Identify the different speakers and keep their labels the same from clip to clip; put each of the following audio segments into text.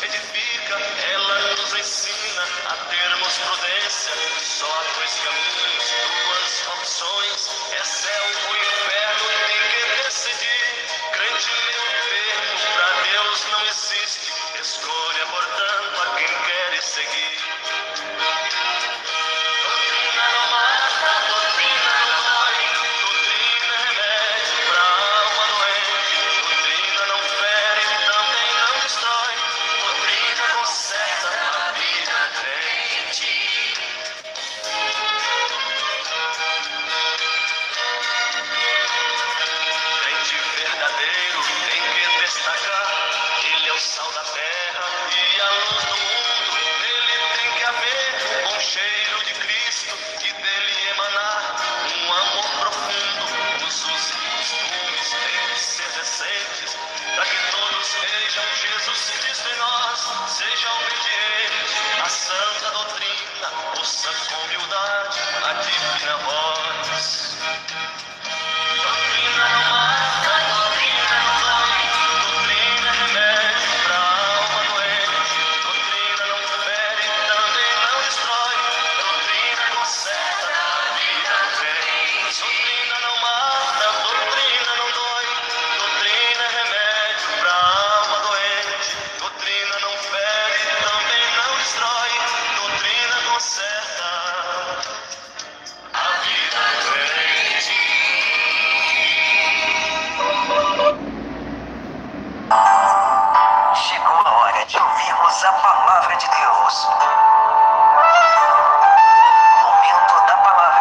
Speaker 1: edifica, ela nos ensina a termos prudência. Só há dois caminhos, duas opções, é céu ou inferno, tem que decidir. Crente meu enfermo, pra Deus não existe, escolha portanto a quem quer seguir. Doutrina não mata, doutrina não dói, doutrina é remédio pra alma doente, doutrina não fere, também não destrói, doutrina conserta a vida crente. Crente verdadeiro tem que destacar, ele é o sal da terra e a luz do mundo, nele tem que haver um bom cheiro de Cristo e dele emanar um amor profundo. Os usos e costumes têm que ser decentes, para que todos vejam Jesus Cristo em nós. Seja obediente à santa doutrina, ouça com humildade a divina voz. Doutrina não mata, doutrina não dói, doutrina é remédio pra alma doente, doutrina não fere, também não destrói, doutrina conserta a vida crente. Doutrina não mata, doutrina não dói, doutrina é remédio pra alma doente, doutrina não fere, também não destrói, doutrina conserta a vida crente.
Speaker 2: Chegou a hora de ouvirmos a palavra de Deus. Momento da palavra.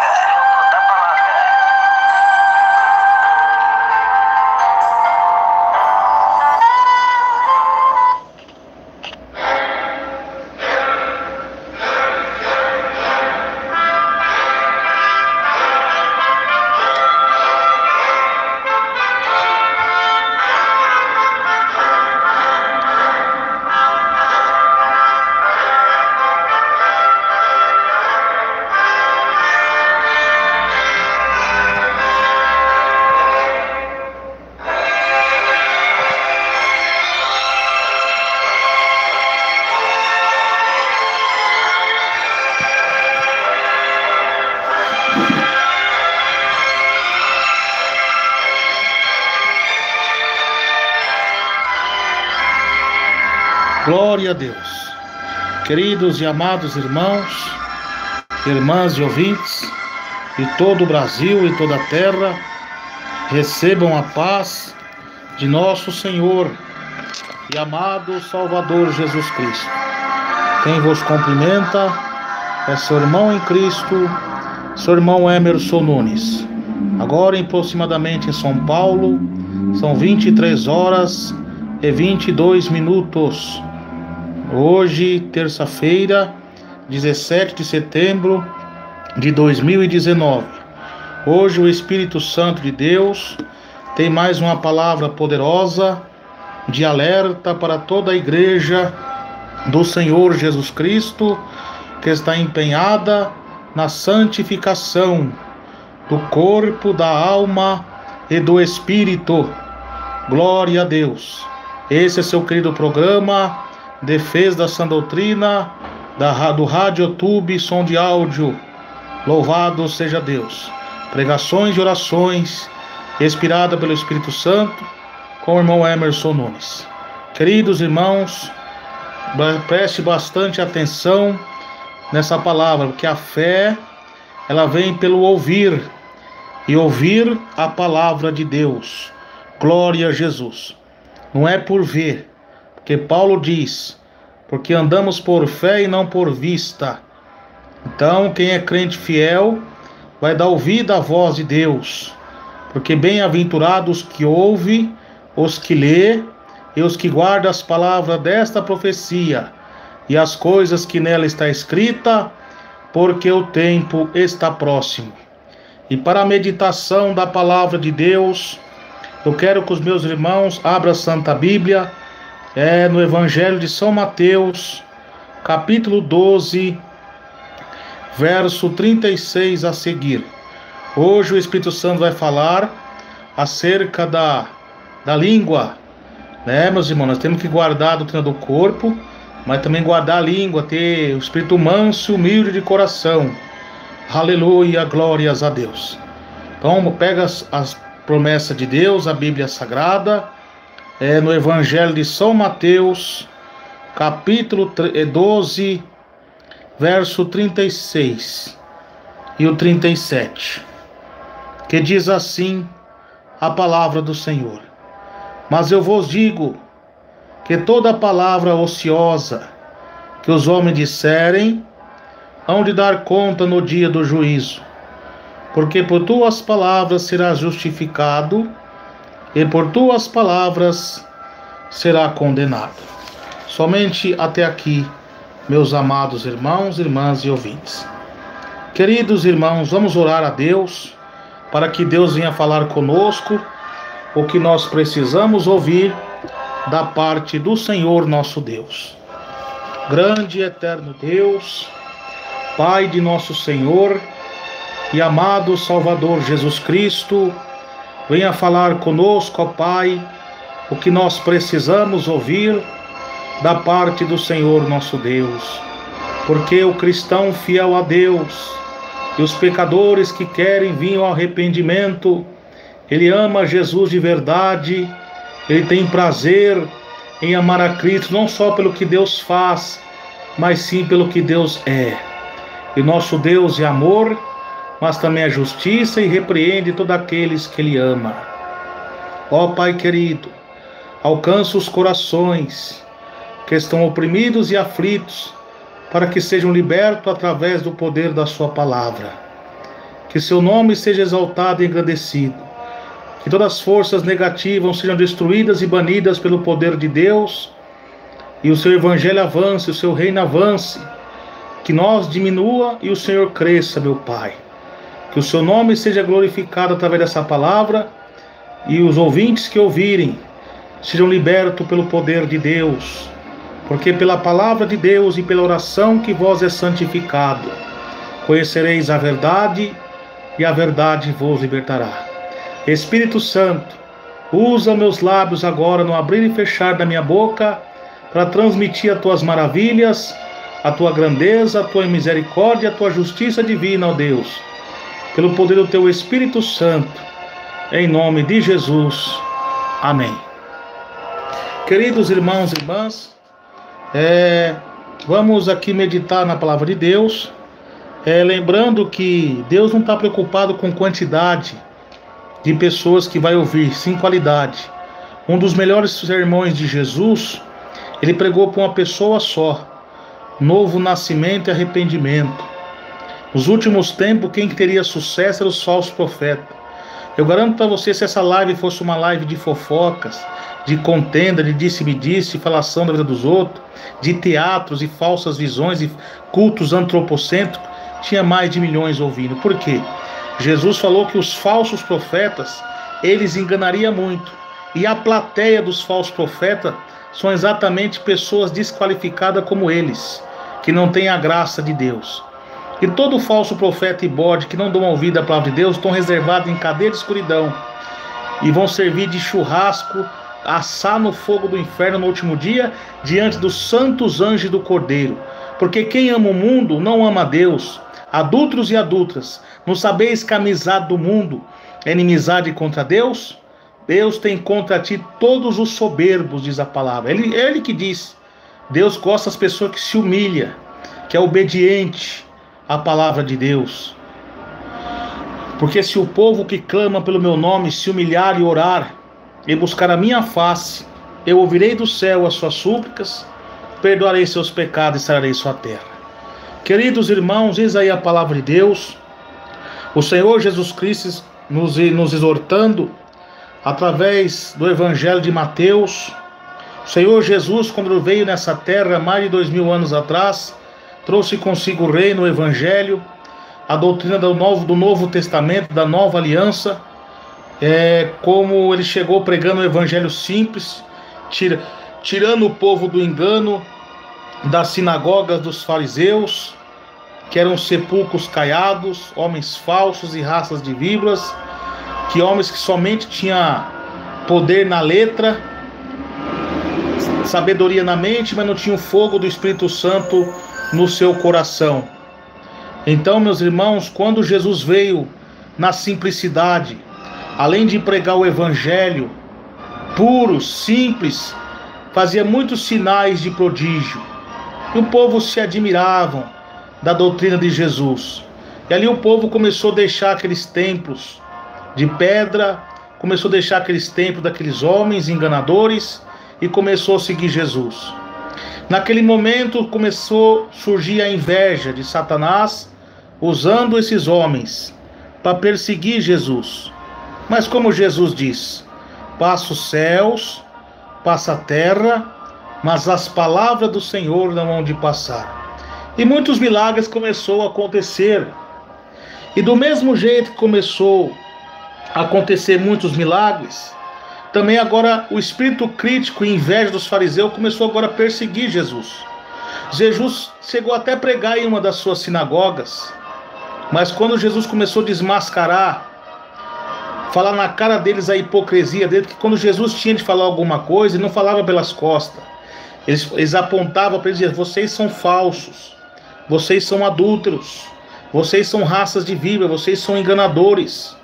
Speaker 3: Glória a Deus. Queridos e amados irmãos, irmãs e ouvintes de todo o Brasil e toda a terra, recebam a paz de nosso Senhor e amado Salvador Jesus Cristo. Quem vos cumprimenta é seu irmão em Cristo, seu irmão Emerson Nunes. Agora, aproximadamente em São Paulo, são 23 horas e 22 minutos. Hoje, terça-feira, 17 de setembro de 2019. Hoje o Espírito Santo de Deus tem mais uma palavra poderosa de alerta para toda a igreja do Senhor Jesus Cristo, que está empenhada na santificação do corpo, da alma e do espírito. Glória a Deus. Esse é seu querido programa Defesa da Sã Doutrina, do Radiotube Som de Áudio. Louvado seja Deus. Pregações e orações inspirada pelo Espírito Santo, com o irmão Emerson Nunes. Queridos irmãos, preste bastante atenção nessa palavra, porque a fé, ela vem pelo ouvir, e ouvir a palavra de Deus. Glória a Jesus. Não é por ver, porque Paulo diz, porque andamos por fé e não por vista. Então, quem é crente fiel vai dar ouvido à voz de Deus, porque bem-aventurados que ouve, os que lê e os que guardam as palavras desta profecia e as coisas que nela está escrita, porque o tempo está próximo. E para a meditação da palavra de Deus, eu quero que os meus irmãos abram a Santa Bíblia, no Evangelho de São Mateus, capítulo 12, verso 36 a seguir. Hoje o Espírito Santo vai falar acerca da língua, né, meus irmãos? Nós temos que guardar a doutrina do corpo, mas também guardar a língua, ter o espírito manso e humilde de coração. Aleluia, glórias a Deus. Então pega as promessas de Deus, a Bíblia Sagrada, no Evangelho de São Mateus, capítulo 12, verso 36 e o 37, que diz assim a palavra do Senhor: Mas eu vos digo que toda palavra ociosa que os homens disserem, hão de dar conta no dia do juízo, porque por tuas palavras serás justificado, e por tuas palavras será condenado. Somente até aqui, meus amados irmãos, irmãs e ouvintes. Queridos irmãos, vamos orar a Deus, para que Deus venha falar conosco o que nós precisamos ouvir da parte do Senhor nosso Deus. Grande e eterno Deus, Pai de nosso Senhor e amado Salvador Jesus Cristo, venha falar conosco, ó Pai, o que nós precisamos ouvir da parte do Senhor nosso Deus. Porque o cristão fiel a Deus e os pecadores que querem vir ao arrependimento, ele ama Jesus de verdade, ele tem prazer em amar a Cristo, não só pelo que Deus faz, mas sim pelo que Deus é. E nosso Deus é amor, mas também é justiça e repreende todos aqueles que Ele ama. Ó Pai querido, alcança os corações que estão oprimidos e aflitos, para que sejam libertos através do poder da Sua palavra. Que Seu nome seja exaltado e engrandecido. Que todas as forças negativas sejam destruídas e banidas pelo poder de Deus, e o Seu Evangelho avance, o Seu reino avance. Que nós diminua e o Senhor cresça, meu Pai. Que o Seu nome seja glorificado através dessa palavra, e os ouvintes que ouvirem sejam libertos pelo poder de Deus. Porque pela palavra de Deus e pela oração que vós é santificado, conhecereis a verdade, e a verdade vos libertará. Espírito Santo, usa meus lábios agora no abrir e fechar da minha boca, para transmitir as tuas maravilhas, a tua grandeza, a tua misericórdia, a tua justiça divina, ó Deus, pelo poder do teu Espírito Santo, em nome de Jesus. Amém. Queridos irmãos e irmãs, vamos aqui meditar na palavra de Deus, lembrando que Deus não está preocupado com quantidade de pessoas que vai ouvir, sim qualidade. Um dos melhores sermões de Jesus, ele pregou para uma pessoa só: novo nascimento e arrependimento. Nos últimos tempos, quem teria sucesso eram os falsos profetas. Eu garanto para você, se essa live fosse uma live de fofocas, de contenda, de disse-me-disse, falação da vida dos outros, de teatros e falsas visões e cultos antropocêntricos, tinha mais de milhões ouvindo. Por quê? Jesus falou que os falsos profetas, eles enganariam muito. E a plateia dos falsos profetas são exatamente pessoas desqualificadas como eles, que não têm a graça de Deus. E todo falso profeta e bode que não dão ouvido à palavra de Deus estão reservados em cadeia de escuridão e vão servir de churrasco, assar no fogo do inferno no último dia, diante dos santos anjos do Cordeiro. Porque quem ama o mundo não ama a Deus. Adúlteros e adúlteras, não sabeis que a amizade do mundo é inimizade contra Deus? Deus tem contra ti todos os soberbos, diz a palavra. Ele que diz. Deus gosta das pessoas que se humilham, que é obediente à palavra de Deus. Porque se o povo que clama pelo meu nome se humilhar e orar, e buscar a minha face, eu ouvirei do céu as suas súplicas, perdoarei seus pecados e sararei sua terra. Queridos irmãos, eis aí a palavra de Deus, o Senhor Jesus Cristo nos exortando através do Evangelho de Mateus. O Senhor Jesus, quando veio nessa terra mais de 2000 anos atrás, trouxe consigo o reino, o Evangelho, a doutrina do Novo Testamento, da Nova Aliança, como ele chegou pregando o Evangelho simples, tirando o povo do engano das sinagogas dos fariseus, que eram sepulcros caiados, homens falsos e raças de víboras, homens que somente tinham poder na letra, sabedoria na mente, mas não tinha o fogo do Espírito Santo no seu coração. Então, meus irmãos, quando Jesus veio na simplicidade, além de pregar o evangelho puro, simples, fazia muitos sinais de prodígio, e o povo se admiravam da doutrina de Jesus. E ali o povo começou a deixar aqueles templos de pedra, começou a deixar aqueles templos daqueles homens enganadores e começou a seguir Jesus. Naquele momento começou a surgir a inveja de Satanás, usando esses homens para perseguir Jesus. Mas como Jesus diz, passa os céus, passa a terra, mas as palavras do Senhor não hão de passar. E muitos milagres começaram a acontecer. E do mesmo jeito que começou a acontecer muitos milagres, também agora o espírito crítico e inveja dos fariseus começou agora a perseguir Jesus. Jesus chegou até a pregar em uma das suas sinagogas, mas quando Jesus começou a desmascarar, falar na cara deles a hipocrisia dele, que quando Jesus tinha de falar alguma coisa, ele não falava pelas costas. Eles apontavam para ele e diziam: vocês são falsos, vocês são adúlteros, vocês são raças de víbora, vocês são enganadores,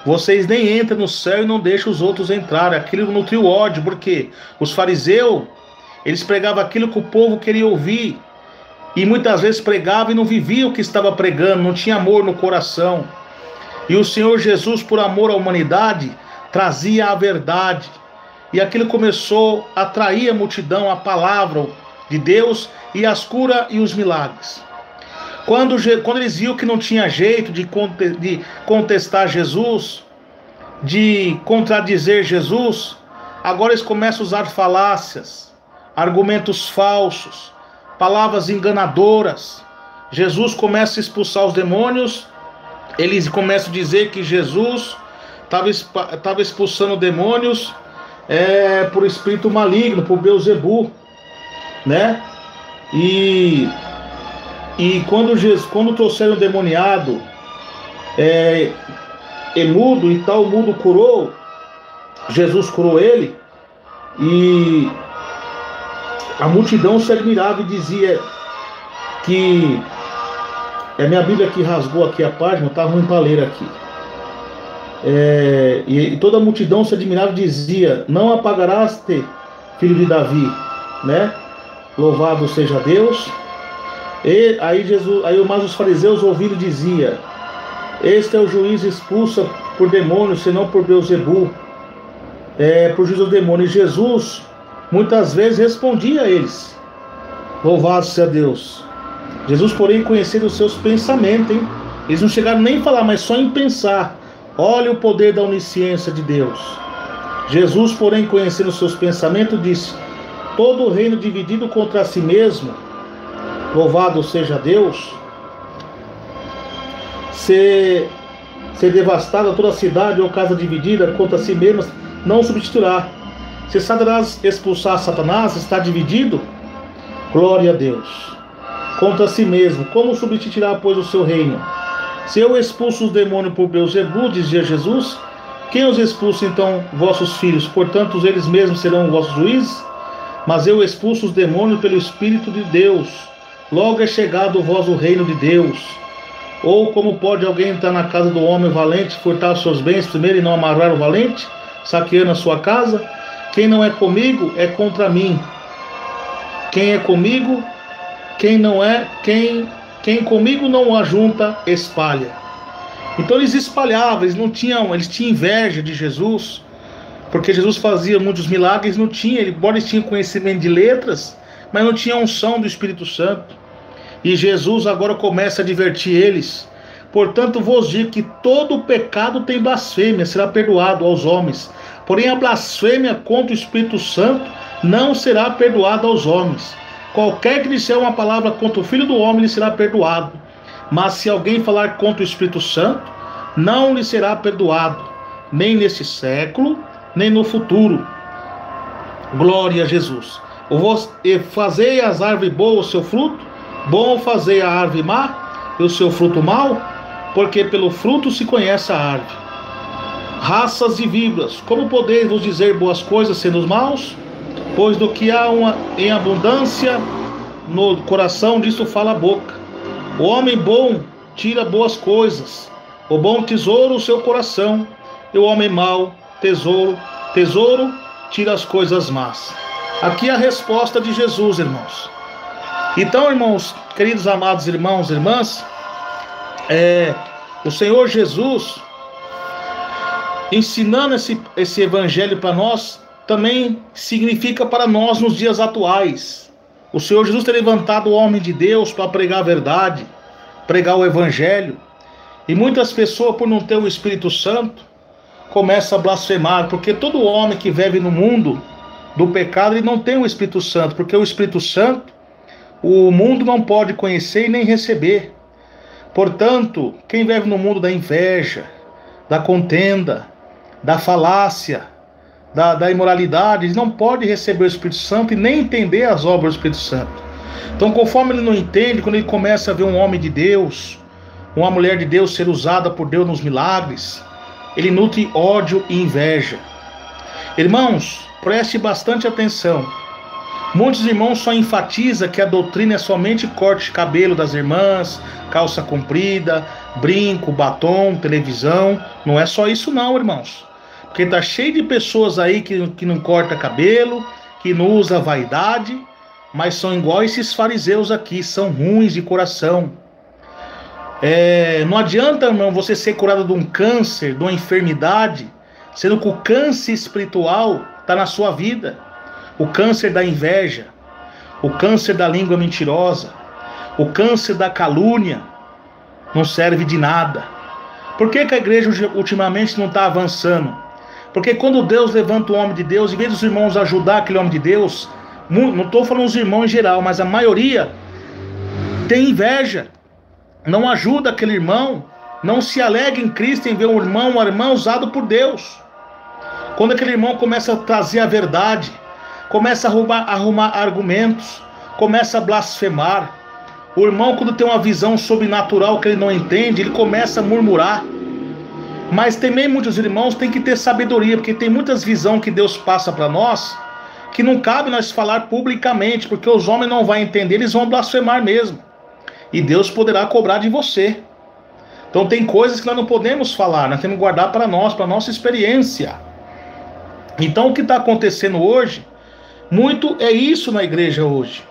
Speaker 3: vocês nem entram no céu e não deixam os outros entrar. Aquilo nutriu ódio, porque os fariseus, eles pregavam aquilo que o povo queria ouvir, e muitas vezes pregavam e não viviam o que estava pregando, não tinha amor no coração. E o Senhor Jesus, por amor à humanidade, trazia a verdade, e aquilo começou a atrair a multidão, a palavra de Deus e as curas e os milagres. Quando eles viram que não tinha jeito de contestar Jesus, de contradizer Jesus, agora eles começam a usar falácias, argumentos falsos, palavras enganadoras. Jesus começa a expulsar os demônios, eles começam a dizer que Jesus estava expulsando demônios por espírito maligno, por Beelzebu, né? E quando trouxeram o demoniado, mudo, e tal mudo curou, Jesus curou ele, e a multidão se admirava e dizia que, minha Bíblia aqui rasgou aqui a página, está ruim para ler aqui, e toda a multidão se admirava e dizia: não apagarás, filho de Davi, né? Louvado seja Deus. E mas os fariseus ouviram e dizia: este é o juiz expulsa por demônios, senão por Beelzebu, por juiz dos demônios. E Jesus muitas vezes respondia a eles: louvado seja Deus. Jesus, porém, conhecia os seus pensamentos, hein? Eles não chegaram nem a falar, mas só em pensar. Olha o poder da onisciência de Deus. Jesus, porém, conhecendo os seus pensamentos, disse: todo o reino dividido contra si mesmo, louvado seja Deus, ser devastada toda a cidade ou casa dividida contra si mesma, não substituirá. Se Satanás expulsar Satanás, está dividido, glória a Deus, contra si mesmo, como substituirá, pois, o seu reino? Se eu expulso os demônios por Beelzebu, dizia Jesus, quem os expulsa então? Vossos filhos, portanto eles mesmos serão vossos juízes. Mas eu expulso os demônios pelo Espírito de Deus. Logo é chegado vós o reino de Deus. Ou como pode alguém entrar na casa do homem valente, furtar os seus bens primeiro e não amarrar o valente, saqueando a sua casa? Quem não é comigo é contra mim. Quem é comigo, quem comigo não ajunta, espalha. Então eles espalhavam, eles tinham inveja de Jesus, porque Jesus fazia muitos milagres, embora eles tinham conhecimento de letras, mas não tinha unção do Espírito Santo. E Jesus agora começa a advertir eles: portanto vos digo que todo pecado tem blasfêmia, será perdoado aos homens, porém a blasfêmia contra o Espírito Santo não será perdoada aos homens. Qualquer que disser uma palavra contra o Filho do Homem lhe será perdoado, mas se alguém falar contra o Espírito Santo, não lhe será perdoado, nem neste século, nem no futuro. Glória a Jesus. Fazei as árvores boas o seu fruto, bom fazei a árvore má e o seu fruto mau, porque pelo fruto se conhece a árvore. Raças de víboras, como podeis vos dizer boas coisas sendo maus? Pois do que há em abundância no coração, disso fala a boca. O homem bom tira boas coisas, o bom tesouro o seu coração, e o homem mau tesouro tira as coisas más. Aqui é a resposta de Jesus, irmãos. Então, irmãos, queridos amados irmãos e irmãs, o Senhor Jesus, ensinando esse evangelho para nós, também significa para nós nos dias atuais. O Senhor Jesus tem levantado o homem de Deus para pregar a verdade, pregar o evangelho. E muitas pessoas, por não ter o Espírito Santo, começam a blasfemar, porque todo homem que vive no mundo do pecado, ele não tem o Espírito Santo, porque o Espírito Santo, o mundo não pode conhecer e nem receber. Portanto, quem vive no mundo da inveja, da contenda, da falácia, da imoralidade, ele não pode receber o Espírito Santo e nem entender as obras do Espírito Santo. Então, conforme ele não entende, quando ele começa a ver um homem de Deus, uma mulher de Deus ser usada por Deus nos milagres, ele nutre ódio e inveja. Irmãos, preste bastante atenção. Muitos irmãos só enfatizam que a doutrina é somente corte de cabelo das irmãs, calça comprida, brinco, batom, televisão. Não é só isso não, irmãos. Porque tá cheio de pessoas aí que não corta cabelo, que não usa vaidade, mas são igual esses fariseus aqui, são ruins de coração. Não adianta, irmão, você ser curado de um câncer, de uma enfermidade, sendo que o câncer espiritual está na sua vida. O câncer da inveja, o câncer da língua mentirosa, o câncer da calúnia, não serve de nada. Por que a igreja ultimamente não está avançando? Porque quando Deus levanta o homem de Deus, em vez dos irmãos ajudar aquele homem de Deus, não estou falando os irmãos em geral, mas a maioria tem inveja, não ajuda aquele irmão, não se alegra em Cristo em ver um irmão, uma irmã usado por Deus. Quando aquele irmão começa a trazer a verdade, começa a arrumar argumentos, começa a blasfemar. O irmão, quando tem uma visão sobrenatural que ele não entende, ele começa a murmurar. Mas também muitos irmãos têm que ter sabedoria, porque tem muitas visões que Deus passa para nós, que não cabe nós falar publicamente, porque os homens não vão entender, eles vão blasfemar mesmo. E Deus poderá cobrar de você. Então tem coisas que nós não podemos falar, nós temos que guardar para nós, para a nossa experiência. Então o que está acontecendo hoje, muito é isso na igreja hoje.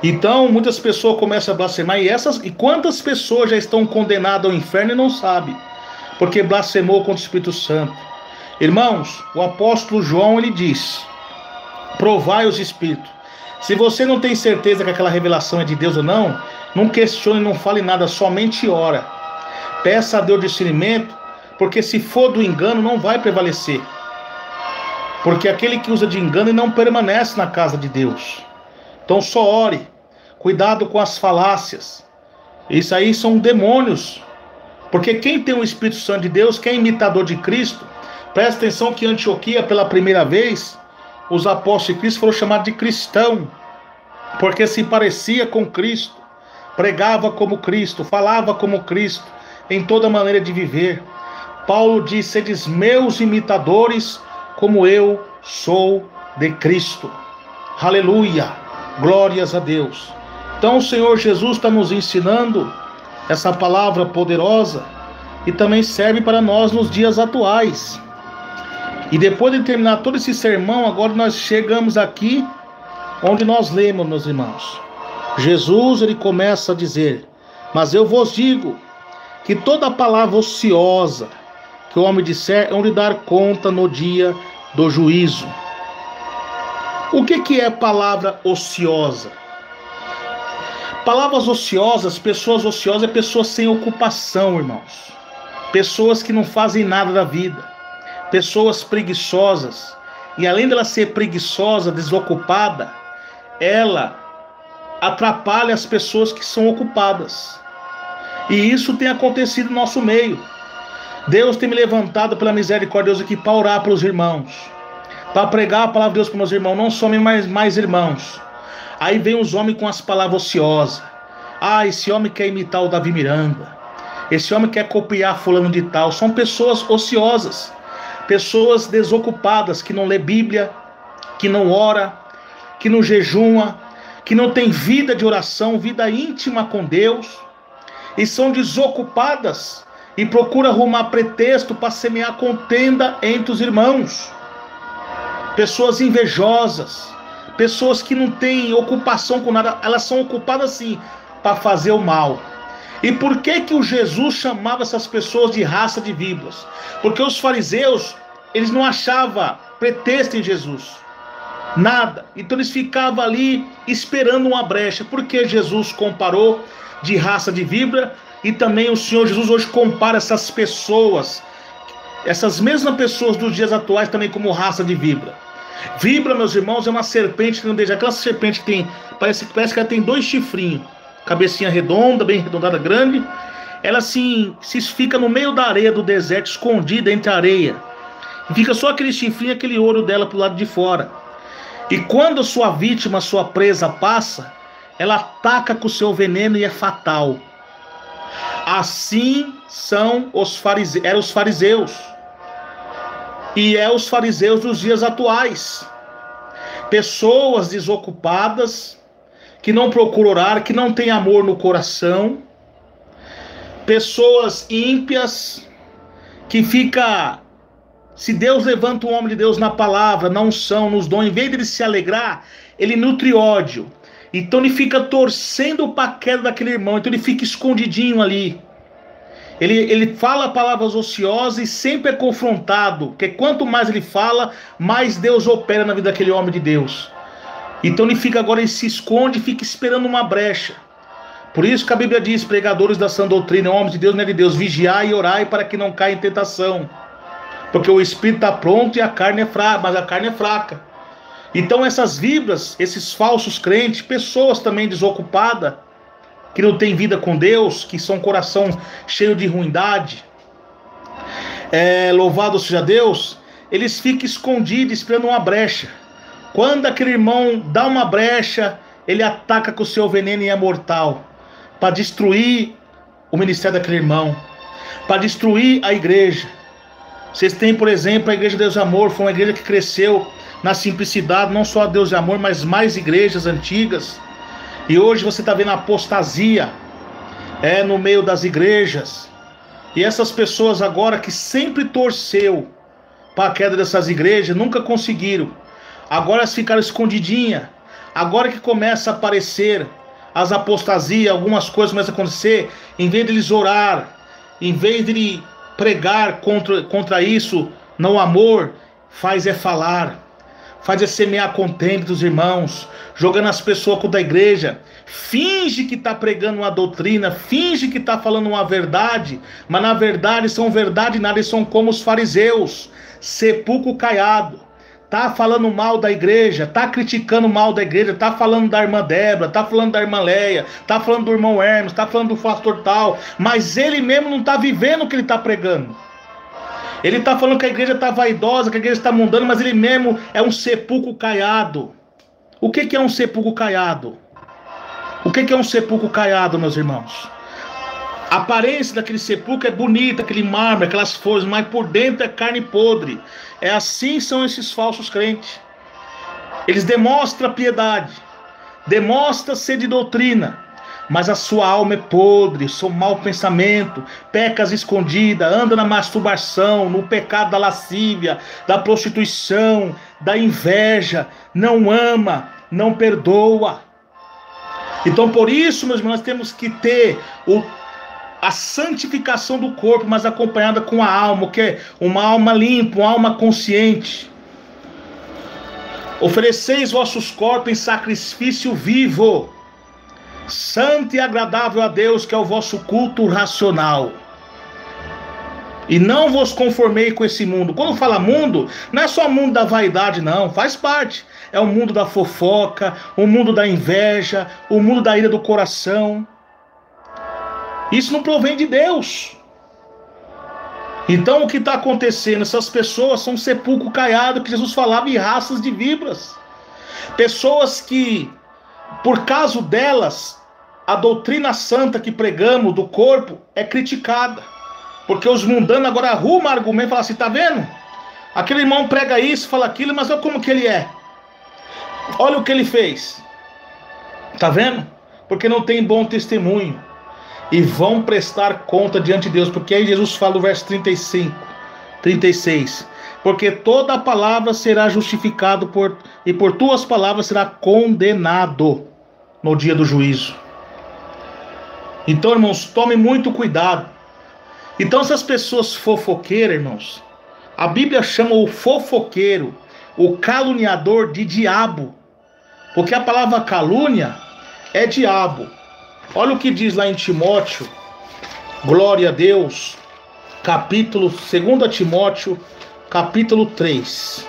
Speaker 3: Então muitas pessoas começam a blasfemar, e quantas pessoas já estão condenadas ao inferno e não sabem, porque blasfemou contra o Espírito Santo. Irmãos, o apóstolo João, ele diz: provai os espíritos. Se você não tem certeza que aquela revelação é de Deus ou não, não questione, não fale nada, somente ora. Peça a Deus discernimento, porque se for do engano não vai prevalecer. Porque aquele que usa de engano não permanece na casa de Deus. Então só ore. Cuidado com as falácias. Isso aí são demônios. Porque quem tem o Espírito Santo de Deus, quem é imitador de Cristo, presta atenção que em Antioquia, pela primeira vez, os apóstolos de Cristo foram chamados de cristão, porque se parecia com Cristo, pregava como Cristo, falava como Cristo, em toda maneira de viver. Paulo diz: sedes meus imitadores, como eu sou de Cristo. Aleluia, glórias a Deus. Então o Senhor Jesus está nos ensinando essa palavra poderosa, e também serve para nós nos dias atuais. E depois de terminar todo esse sermão, agora nós chegamos aqui onde nós lemos, meus irmãos. Jesus, ele começa a dizer: mas eu vos digo que toda palavra ociosa que o homem disser, hão de dar conta no dia do juízo. O que é palavra ociosa? Palavras ociosas, pessoas ociosas, é pessoas sem ocupação, irmãos. Pessoas que não fazem nada da vida. Pessoas preguiçosas. E além dela ser preguiçosa, desocupada, ela atrapalha as pessoas que são ocupadas. E isso tem acontecido no nosso meio. Deus tem me levantado pela misericórdia de Deus aqui para orar para os irmãos, para pregar a palavra de Deus para os meus irmãos, não só mais irmãos. Aí vem os homens com as palavras ociosas. Esse homem quer imitar o Davi Miranda. Esse homem quer copiar fulano de tal. São pessoas ociosas, pessoas desocupadas, que não lê Bíblia, que não ora, que não jejuma, que não tem vida de oração, vida íntima com Deus, e são desocupadas e procuram arrumar pretexto para semear contenda entre os irmãos. Pessoas invejosas, pessoas que não têm ocupação com nada, elas são ocupadas sim para fazer o mal. E por que que o Jesus chamava essas pessoas de raça de víboras? Porque os fariseus, eles não achavam pretexto em Jesus, nada. Então eles ficavam ali esperando uma brecha. Porque Jesus comparou de raça de víbora, e também o Senhor Jesus hoje compara essas pessoas, essas mesmas pessoas dos dias atuais também como raça de víbora. Víbora, meus irmãos, é uma serpente que não deixa, aquela serpente que tem, parece que ela tem 2 chifrinhos, cabecinha redonda, bem arredondada, grande. Ela assim, se fica no meio da areia do deserto, escondida entre a areia, e fica só aquele chifrinho, aquele ouro dela pro lado de fora. E quando a sua vítima, a sua presa passa, ela ataca com o seu veneno e é fatal. Assim são eram os fariseus. E é os fariseus dos dias atuais. Pessoas desocupadas, que não procuram orar, que não têm amor no coração. Pessoas ímpias, que fica... Se Deus levanta um homem de Deus na palavra, na unção, nos dons, em vez de ele se alegrar, ele nutre ódio. Então ele fica torcendo para a queda daquele irmão. Então ele fica escondidinho ali. Ele fala palavras ociosas e sempre é confrontado. Porque quanto mais ele fala, mais Deus opera na vida daquele homem de Deus. Então ele fica agora, ele se esconde e fica esperando uma brecha. Por isso que a Bíblia diz, pregadores da sã doutrina, homens de Deus, não é de Deus, vigiai e orai para que não caia em tentação. Porque o espírito está pronto e a carne é fraca, mas a carne é fraca. Então essas víboras, esses falsos crentes, pessoas também desocupadas, que não tem vida com Deus, que são coração cheio de ruindade, louvado seja Deus, eles ficam escondidos esperando uma brecha. Quando aquele irmão dá uma brecha, ele ataca com o seu veneno e é mortal, para destruir o ministério daquele irmão, para destruir a igreja. Vocês têm, por exemplo, a Igreja Deus de Amor, foi uma igreja que cresceu na simplicidade, não só a Deus de Amor, mas mais igrejas antigas. E hoje você está vendo a apostasia no meio das igrejas. E essas pessoas agora que sempre torceu para a queda dessas igrejas, nunca conseguiram. Agora elas ficaram escondidinhas. Agora que começa a aparecer as apostasias, algumas coisas começam a acontecer, em vez de eles orar, em vez de ele pregar contra isso, não amor, faz falar, faz semear contenda dos irmãos, jogando as pessoas contra a igreja, finge que está pregando uma doutrina, finge que está falando uma verdade, mas na verdade são verdade nada, eles são como os fariseus, sepulcro caiado, tá falando mal da igreja, tá criticando mal da igreja, tá falando da irmã Débora, tá falando da irmã Leia, tá falando do irmão Hermes, tá falando do pastor tal, mas ele mesmo não tá vivendo o que ele tá pregando. Ele tá falando que a igreja tá vaidosa, que a igreja tá mundana, mas ele mesmo é um sepulcro caiado. O que é um sepulcro caiado? O que é um sepulcro caiado, meus irmãos? A aparência daquele sepulcro é bonita, aquele mármore, aquelas folhas, mas por dentro é carne podre. É assim são esses falsos crentes. Eles demonstram piedade, demonstram ser de doutrina, mas a sua alma é podre, seu mau pensamento, pecas escondidas, anda na masturbação, no pecado da lascívia, da prostituição, da inveja, não ama, não perdoa. Então por isso, meus irmãos, nós temos que ter a santificação do corpo, mas acompanhada com a alma, que é uma alma limpa, uma alma consciente. Ofereceis vossos corpos em sacrifício vivo, santo e agradável a Deus, que é o vosso culto racional. E não vos conformei com esse mundo. Quando fala mundo, não é só o mundo da vaidade, não, faz parte. É o mundo da fofoca, o mundo da inveja, o mundo da ira do coração. Isso não provém de Deus. Então o que está acontecendo? Essas pessoas são sepulcro caiado, que Jesus falava, em raças de víboras. Pessoas que, por causa delas, a doutrina santa que pregamos do corpo é criticada. Porque os mundanos agora arrumam argumento e falam assim, tá vendo? Aquele irmão prega isso, fala aquilo, mas olha como que ele é. Olha o que ele fez. Tá vendo? Porque não tem bom testemunho. E vão prestar conta diante de Deus. Porque aí Jesus fala no verso 35, 36. Porque toda palavra será justificado e por tuas palavras será condenado no dia do juízo. Então, irmãos, tome muito cuidado. Então, essas pessoas fofoqueiras, irmãos, a Bíblia chama o fofoqueiro, o caluniador, de diabo. Porque a palavra calúnia é diabo. Olha o que diz lá em Timóteo, glória a Deus, capítulo 2 Timóteo, capítulo 3.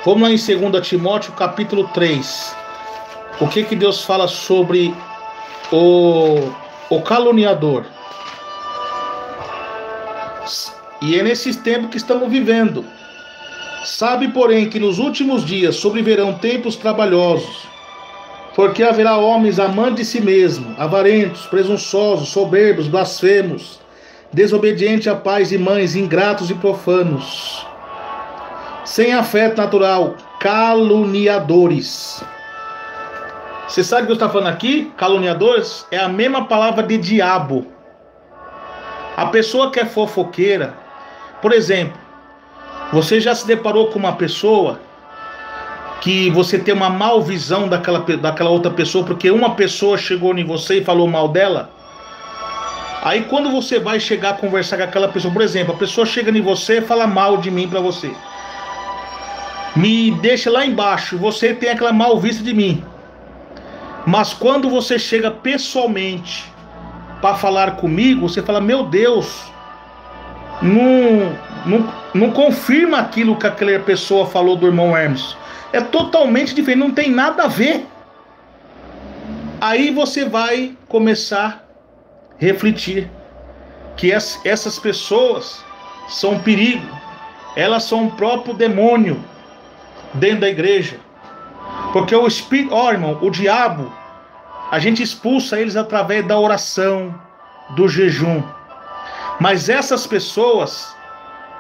Speaker 3: Vamos lá em 2 Timóteo, capítulo 3. O que Deus fala sobre o caluniador? E é nesses tempos que estamos vivendo. Sabe, porém, que nos últimos dias sobrevirão tempos trabalhosos, porque haverá homens amantes de si mesmos, avarentos, presunçosos, soberbos, blasfemos, desobedientes a pais e mães, ingratos e profanos, sem afeto natural, caluniadores. Você sabe o que eu estou falando aqui? Caluniadores é a mesma palavra de diabo. A pessoa que é fofoqueira, por exemplo, você já se deparou com uma pessoa que você tem uma mal visão daquela outra pessoa, porque uma pessoa chegou em você e falou mal dela? Aí quando você vai chegar a conversar com aquela pessoa, por exemplo, a pessoa chega em você e fala mal de mim para você, me deixa lá embaixo, você tem aquela mal vista de mim. Mas quando você chega pessoalmente para falar comigo, você fala, meu Deus, não confirma aquilo que aquela pessoa falou do irmão Hermes. É totalmente diferente, não tem nada a ver. Aí você vai começar a refletir que essas pessoas são um perigo. Elas são o próprio demônio dentro da igreja. Porque o espírito, irmão, o diabo, a gente expulsa eles através da oração, do jejum. Mas essas pessoas,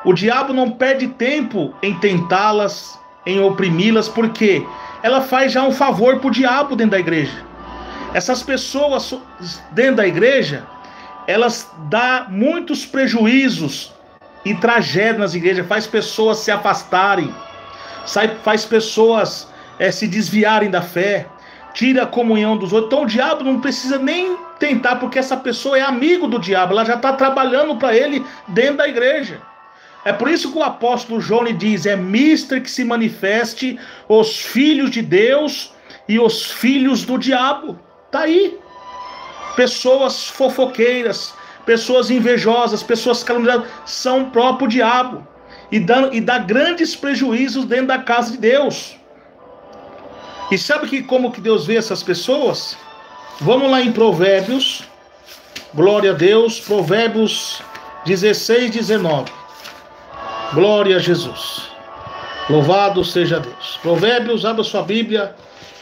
Speaker 3: o diabo não perde tempo em tentá-las, em oprimi-las, porque ela faz já um favor para o diabo dentro da igreja. Essas pessoas dentro da igreja, elas dão muitos prejuízos e tragédias nas igrejas, faz pessoas se afastarem, faz pessoas se desviarem da fé, tira a comunhão dos outros. Então o diabo não precisa nem tentar, porque essa pessoa é amigo do diabo, ela já está trabalhando para ele dentro da igreja. É por isso que o apóstolo João diz, é mister que se manifeste os filhos de Deus e os filhos do diabo. Está aí. Pessoas fofoqueiras, pessoas invejosas, pessoas caluniadoras, são o próprio diabo. E dá grandes prejuízos dentro da casa de Deus. E sabe como que Deus vê essas pessoas? Vamos lá em Provérbios, glória a Deus, Provérbios 16, 19. Glória a Jesus. Louvado seja Deus. Provérbios, abra sua Bíblia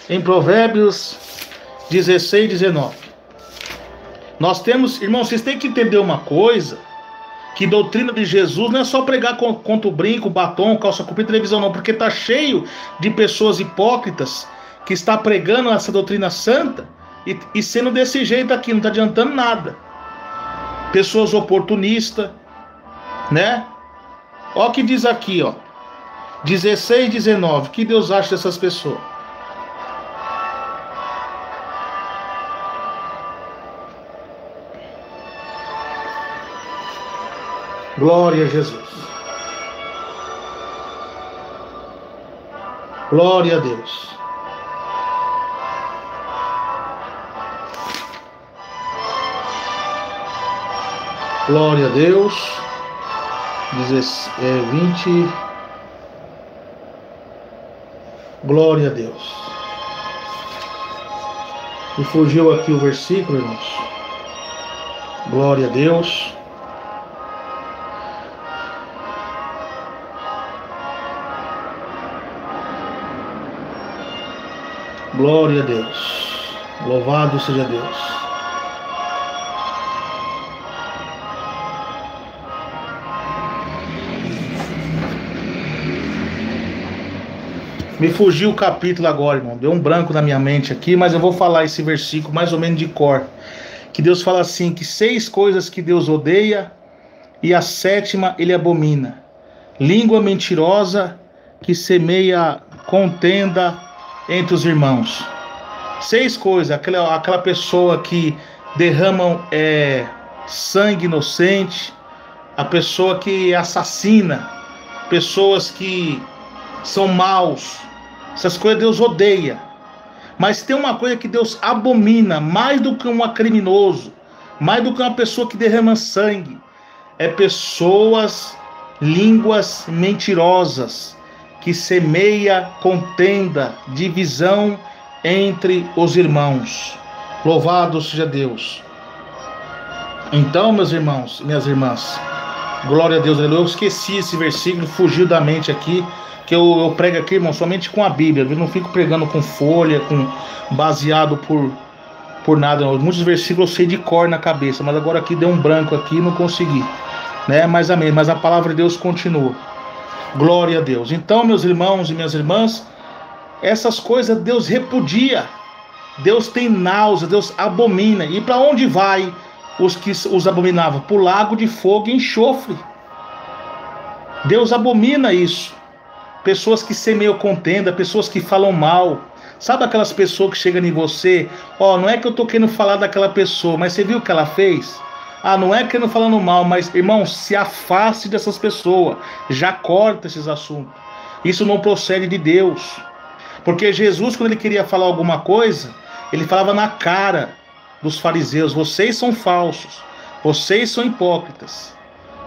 Speaker 3: em Provérbios 16, 19. Nós temos, irmãos, vocês têm que entender uma coisa, que doutrina de Jesus não é só pregar contra o brinco, batom, calça comprida, televisão, não, porque está cheio de pessoas hipócritas que está pregando essa doutrina santa e sendo desse jeito aqui, não está adiantando nada. Pessoas oportunistas, né? Olha o que diz aqui, 16, 19. O que Deus acha dessas pessoas? Glória a Jesus. Glória a Deus. Glória a Deus. 20. Glória a Deus. Me fugiu aqui o versículo, irmãos. Glória a Deus. Glória a Deus. Louvado seja Deus. Me fugiu o capítulo agora, irmão. Deu um branco na minha mente aqui, mas eu vou falar esse versículo mais ou menos de cor. Que Deus fala assim, que 6 coisas que Deus odeia e a 7ª ele abomina. Língua mentirosa que semeia contenda entre os irmãos. 6 coisas. Aquela pessoa que derrama sangue inocente. A pessoa que assassina. Pessoas que são maus. Essas coisas Deus odeia. Mas tem uma coisa que Deus abomina, mais do que um criminoso, mais do que uma pessoa que derrama sangue. É pessoas, línguas mentirosas, que semeia contenda, divisão entre os irmãos. Louvado seja Deus. Então, meus irmãos e minhas irmãs, glória a Deus, eu esqueci esse versículo, fugiu da mente aqui, que eu prego aqui, irmão, somente com a Bíblia. Eu não fico pregando com folha, baseado por nada. Muitos versículos eu sei de cor na cabeça, mas agora aqui deu um branco aqui e não consegui, né? Mas amém, mas a palavra de Deus continua. Glória a Deus. Então, meus irmãos e minhas irmãs, essas coisas Deus repudia. Deus tem náusea, Deus abomina. E para onde vai os que os abominavam? Para o lago de fogo e enxofre. Deus abomina isso. Pessoas que semeiam contenda, pessoas que falam mal. Sabe aquelas pessoas que chegam em você? Não é que eu tô querendo falar daquela pessoa, mas você viu o que ela fez? Não é querendo falando mal, mas, irmão, se afaste dessas pessoas. Já corta esses assuntos. Isso não procede de Deus. Porque Jesus, quando ele queria falar alguma coisa, ele falava na cara dos fariseus: vocês são falsos, vocês são hipócritas.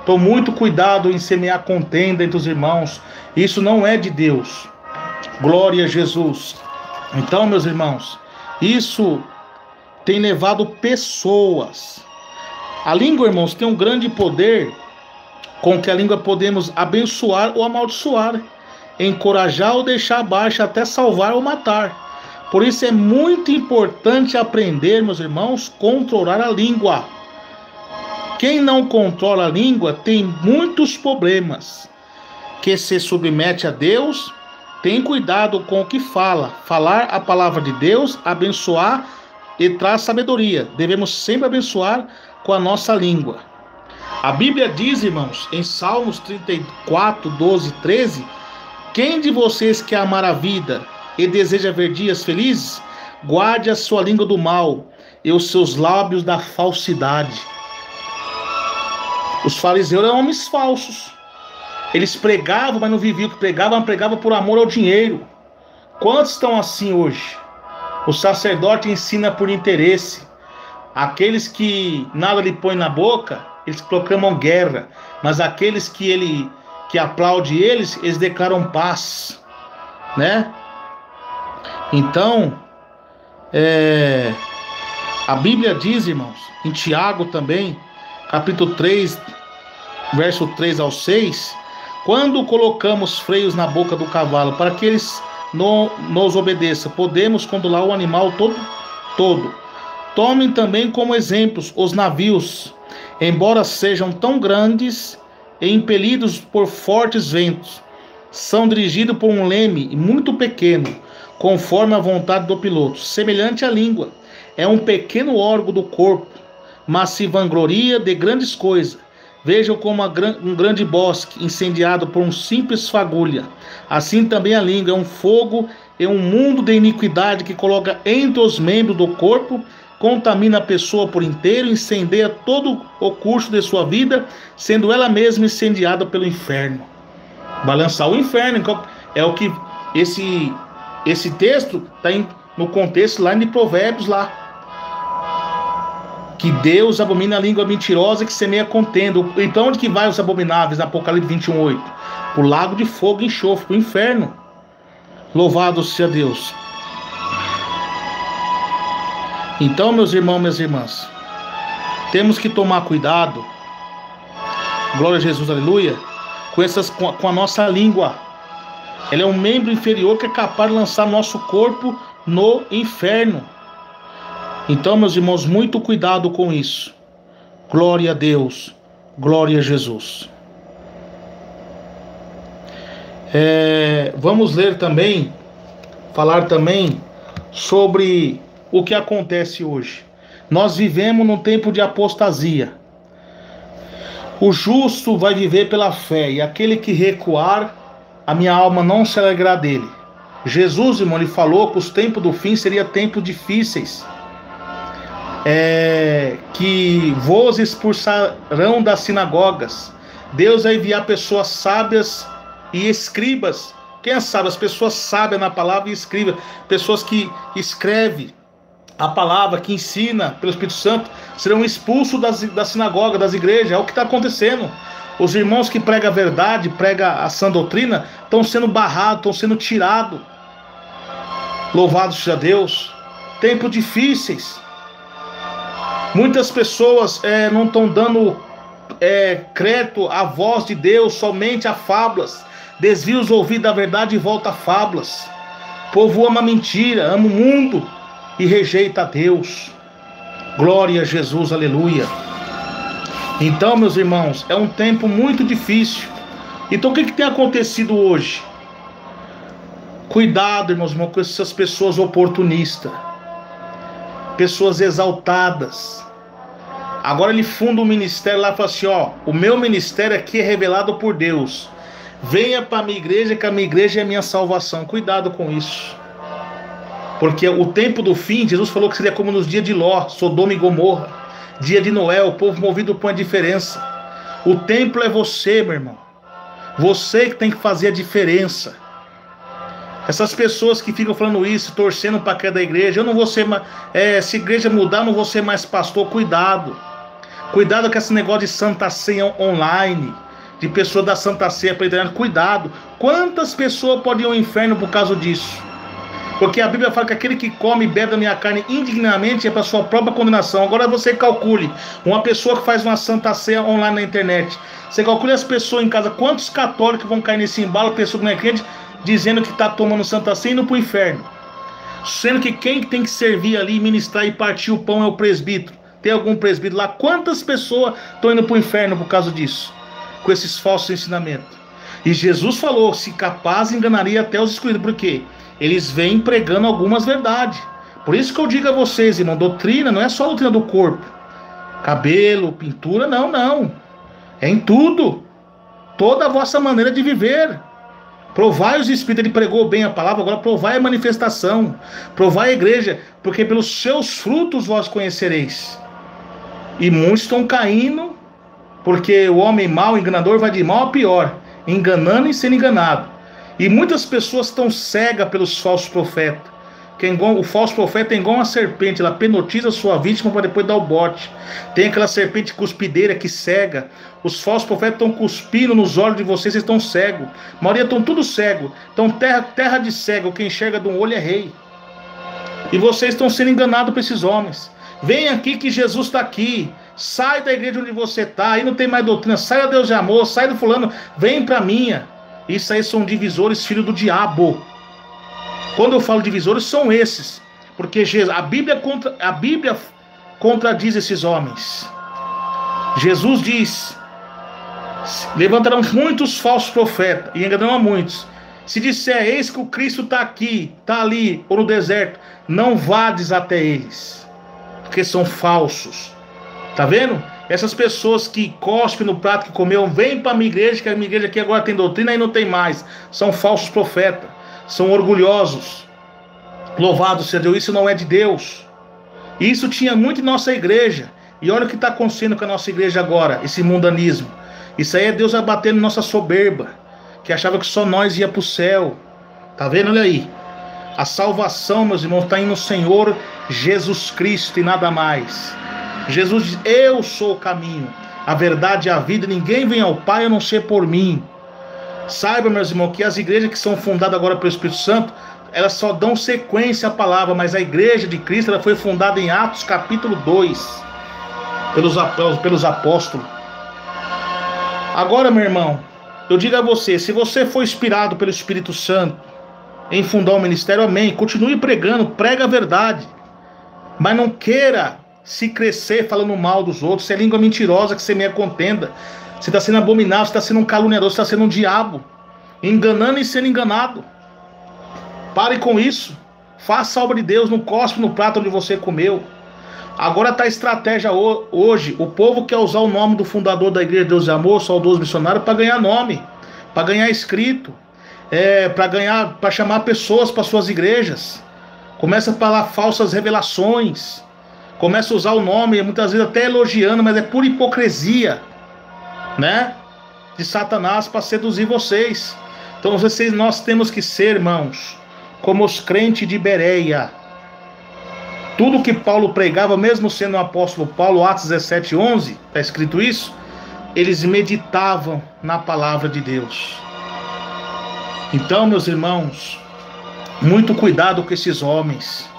Speaker 3: Tome muito cuidado em semear contenda entre os irmãos. Isso não é de Deus. Glória a Jesus. Então, meus irmãos, isso tem levado pessoas. A língua, irmãos, tem um grande poder. Com que a língua podemos abençoar ou amaldiçoar, encorajar ou deixar abaixo, até salvar ou matar. Por isso é muito importante aprender, meus irmãos, controlar a língua. Quem não controla a língua tem muitos problemas. Que se submete a Deus, tem cuidado com o que fala. Falar a palavra de Deus, abençoar e traz sabedoria. Devemos sempre abençoar com a nossa língua. A Bíblia diz, irmãos, em Salmos 34, 12 e 13: quem de vocês quer amar a vida e deseja ver dias felizes, guarde a sua língua do mal e os seus lábios da falsidade. Os fariseus eram homens falsos. Eles pregavam, mas não viviam o que pregavam, mas pregavam por amor ao dinheiro. Quantos estão assim hoje? O sacerdote ensina por interesse. Aqueles que nada lhe põe na boca, eles proclamam guerra. Mas aqueles que aplaudem eles declaram paz, né? Então, a Bíblia diz, irmãos, em Tiago também, capítulo 3, verso 3 ao 6, quando colocamos freios na boca do cavalo para que eles nos obedeçam, podemos controlar o animal todo. Tomem também como exemplos os navios, embora sejam tão grandes e impelidos por fortes ventos, são dirigidos por um leme muito pequeno, conforme a vontade do piloto. Semelhante à língua, é um pequeno órgão do corpo, mas se vangloria de grandes coisas. Vejam como um grande bosque incendiado por um simples fagulha. Assim também a língua é um fogo e um mundo de iniquidade que coloca entre os membros do corpo, contamina a pessoa por inteiro, incendeia todo o curso de sua vida, sendo ela mesma incendiada pelo inferno. Vai lançar o inferno. Então, é o que esse texto está no contexto lá de Provérbios lá. Que Deus abomina a língua mentirosa que semeia contenda. Então onde que vai os abomináveis? Apocalipse 21:8. Para o lago de fogo e enxofre, para o inferno. Louvado seja Deus. Então, meus irmãos, minhas irmãs, temos que tomar cuidado, glória a Jesus, aleluia, com a nossa língua. Ela é um membro inferior que é capaz de lançar nosso corpo no inferno. Então, meus irmãos, muito cuidado com isso. Glória a Deus, glória a Jesus. Vamos ler também falar também sobre o que acontece hoje. Nós vivemos num tempo de apostasia. O justo vai viver pela fé, e aquele que recuar, a minha alma não se alegrará dele. Jesus, irmão, ele falou que os tempos do fim seriam tempos difíceis. Que vos expulsarão das sinagogas. Deus vai enviar pessoas sábias e escribas. Quem é sábio? As pessoas sábias na palavra e escribas. Pessoas que escrevem a palavra, que ensina pelo Espírito Santo, serão expulsos da sinagoga, das igrejas. É o que está acontecendo. Os irmãos que pregam a verdade, pregam a sã doutrina, estão sendo barrados, estão sendo tirados. Louvado seja Deus. Tempos difíceis. Muitas pessoas não estão dando crédito à voz de Deus, somente a fábulas. Desvia os ouvidos da verdade e volta a fábulas. O povo ama a mentira, ama o mundo e rejeita a Deus. Glória a Jesus, aleluia. Então, meus irmãos, é um tempo muito difícil. Então, o que tem acontecido hoje? Cuidado, irmãos, com essas pessoas oportunistas, pessoas exaltadas. Agora ele funda um ministério lá e fala assim: o meu ministério aqui é revelado por Deus. Venha para a minha igreja, que a minha igreja é a minha salvação. Cuidado com isso. Porque o tempo do fim, Jesus falou que seria como nos dias de Ló, Sodoma e Gomorra, dia de Noé, o povo movido por uma diferença. O templo é você, meu irmão. Você que tem que fazer a diferença. Essas pessoas que ficam falando isso, torcendo para a queda da igreja, eu não vou ser mais, se a igreja mudar, eu não vou ser mais pastor. Cuidado. Cuidado com esse negócio de Santa Ceia online, de pessoa da Santa Ceia para internet. Cuidado. Quantas pessoas podem ir ao inferno por causa disso? Porque a Bíblia fala que aquele que come e bebe da minha carne indignamente é para sua própria condenação. Agora você calcule, uma pessoa que faz uma Santa Ceia online na internet, você calcule as pessoas em casa, quantos católicos vão cair nesse embalo, pessoa que não é crente, dizendo que está tomando Santa Ceia e indo para o inferno. Sendo que quem tem que servir ali, ministrar e partir o pão é o presbítero. Tem algum presbítero lá? Quantas pessoas estão indo para o inferno por causa disso? Com esses falsos ensinamentos. E Jesus falou, se capaz enganaria até os escolhidos. Por quê? Eles vêm pregando algumas verdades. Por isso que eu digo a vocês, irmão, doutrina não é só a doutrina do corpo. Cabelo, pintura, não. É em tudo. Toda a vossa maneira de viver. Provai os espíritos, ele pregou bem a palavra, agora provai a manifestação, provai a igreja, porque pelos seus frutos vós conhecereis. E muitos estão caindo, porque o homem mau, enganador, vai de mal a pior, enganando e sendo enganado. E muitas pessoas estão cegas pelos falsos profetas. O falso profeta é igual uma serpente, ela penotiza a sua vítima para depois dar o bote. Tem aquela serpente cuspideira que cega. Os falsos profetas estão cuspindo nos olhos de vocês estão cegos. A maioria estão tudo cego. Então terra de cego, quem enxerga de um olho é rei. E vocês estão sendo enganados por esses homens. Vem aqui que Jesus está aqui. Sai da igreja onde você está. Aí não tem mais doutrina. Sai a Deus de amor. Sai do fulano. Vem para minha. Isso aí são divisores, filho do diabo. Quando eu falo divisores, são esses. Porque a Bíblia contradiz esses homens. Jesus diz: levantarão muitos falsos profetas e enganarão a muitos. Se disser, eis que o Cristo está aqui, está ali, ou no deserto, não vades até eles, porque são falsos. Tá vendo? Essas pessoas que cospem no prato que comeu, vem para a minha igreja, que a minha igreja aqui agora tem doutrina e não tem mais. São falsos profetas. São orgulhosos. Louvado seja Deus, isso não é de Deus. Isso tinha muito em nossa igreja. E olha o que está acontecendo com a nossa igreja agora, esse mundanismo. Isso aí é Deus abatendo nossa soberba, que achava que só nós ia para o céu. Tá vendo? Olha aí. A salvação, meus irmãos, está no Senhor Jesus Cristo e nada mais. Jesus diz: eu sou o caminho, a verdade e a vida. Ninguém vem ao Pai a não ser por mim. Saiba, meus irmãos, que as igrejas que são fundadas agora pelo Espírito Santo, elas só dão sequência à palavra, mas a igreja de Cristo, ela foi fundada em Atos capítulo 2, pelos apóstolos. Agora, meu irmão, eu digo a você, se você for inspirado pelo Espírito Santo em fundar um ministério, amém, continue pregando, prega a verdade, mas não queira se crescer falando mal dos outros. Se é língua mentirosa que semeia contenda, você está sendo abominável, você está sendo um caluniador, você está sendo um diabo, enganando e sendo enganado. Pare com isso. Faça a obra de Deus, não cospe no prato onde você comeu. Agora está a estratégia hoje. O povo quer usar o nome do fundador da Igreja de Deus e Amor, saudoso missionário, para ganhar nome, para ganhar inscrito, para chamar pessoas para suas igrejas. Começa a falar falsas revelações. Começa a usar o nome, muitas vezes até elogiando, mas é pura hipocrisia, né? De Satanás para seduzir vocês. Então nós temos que ser, irmãos, como os crentes de Bereia. Tudo que Paulo pregava, mesmo sendo o apóstolo Paulo, Atos 17:11, está escrito isso, eles meditavam na palavra de Deus. Então, meus irmãos, muito cuidado com esses homens.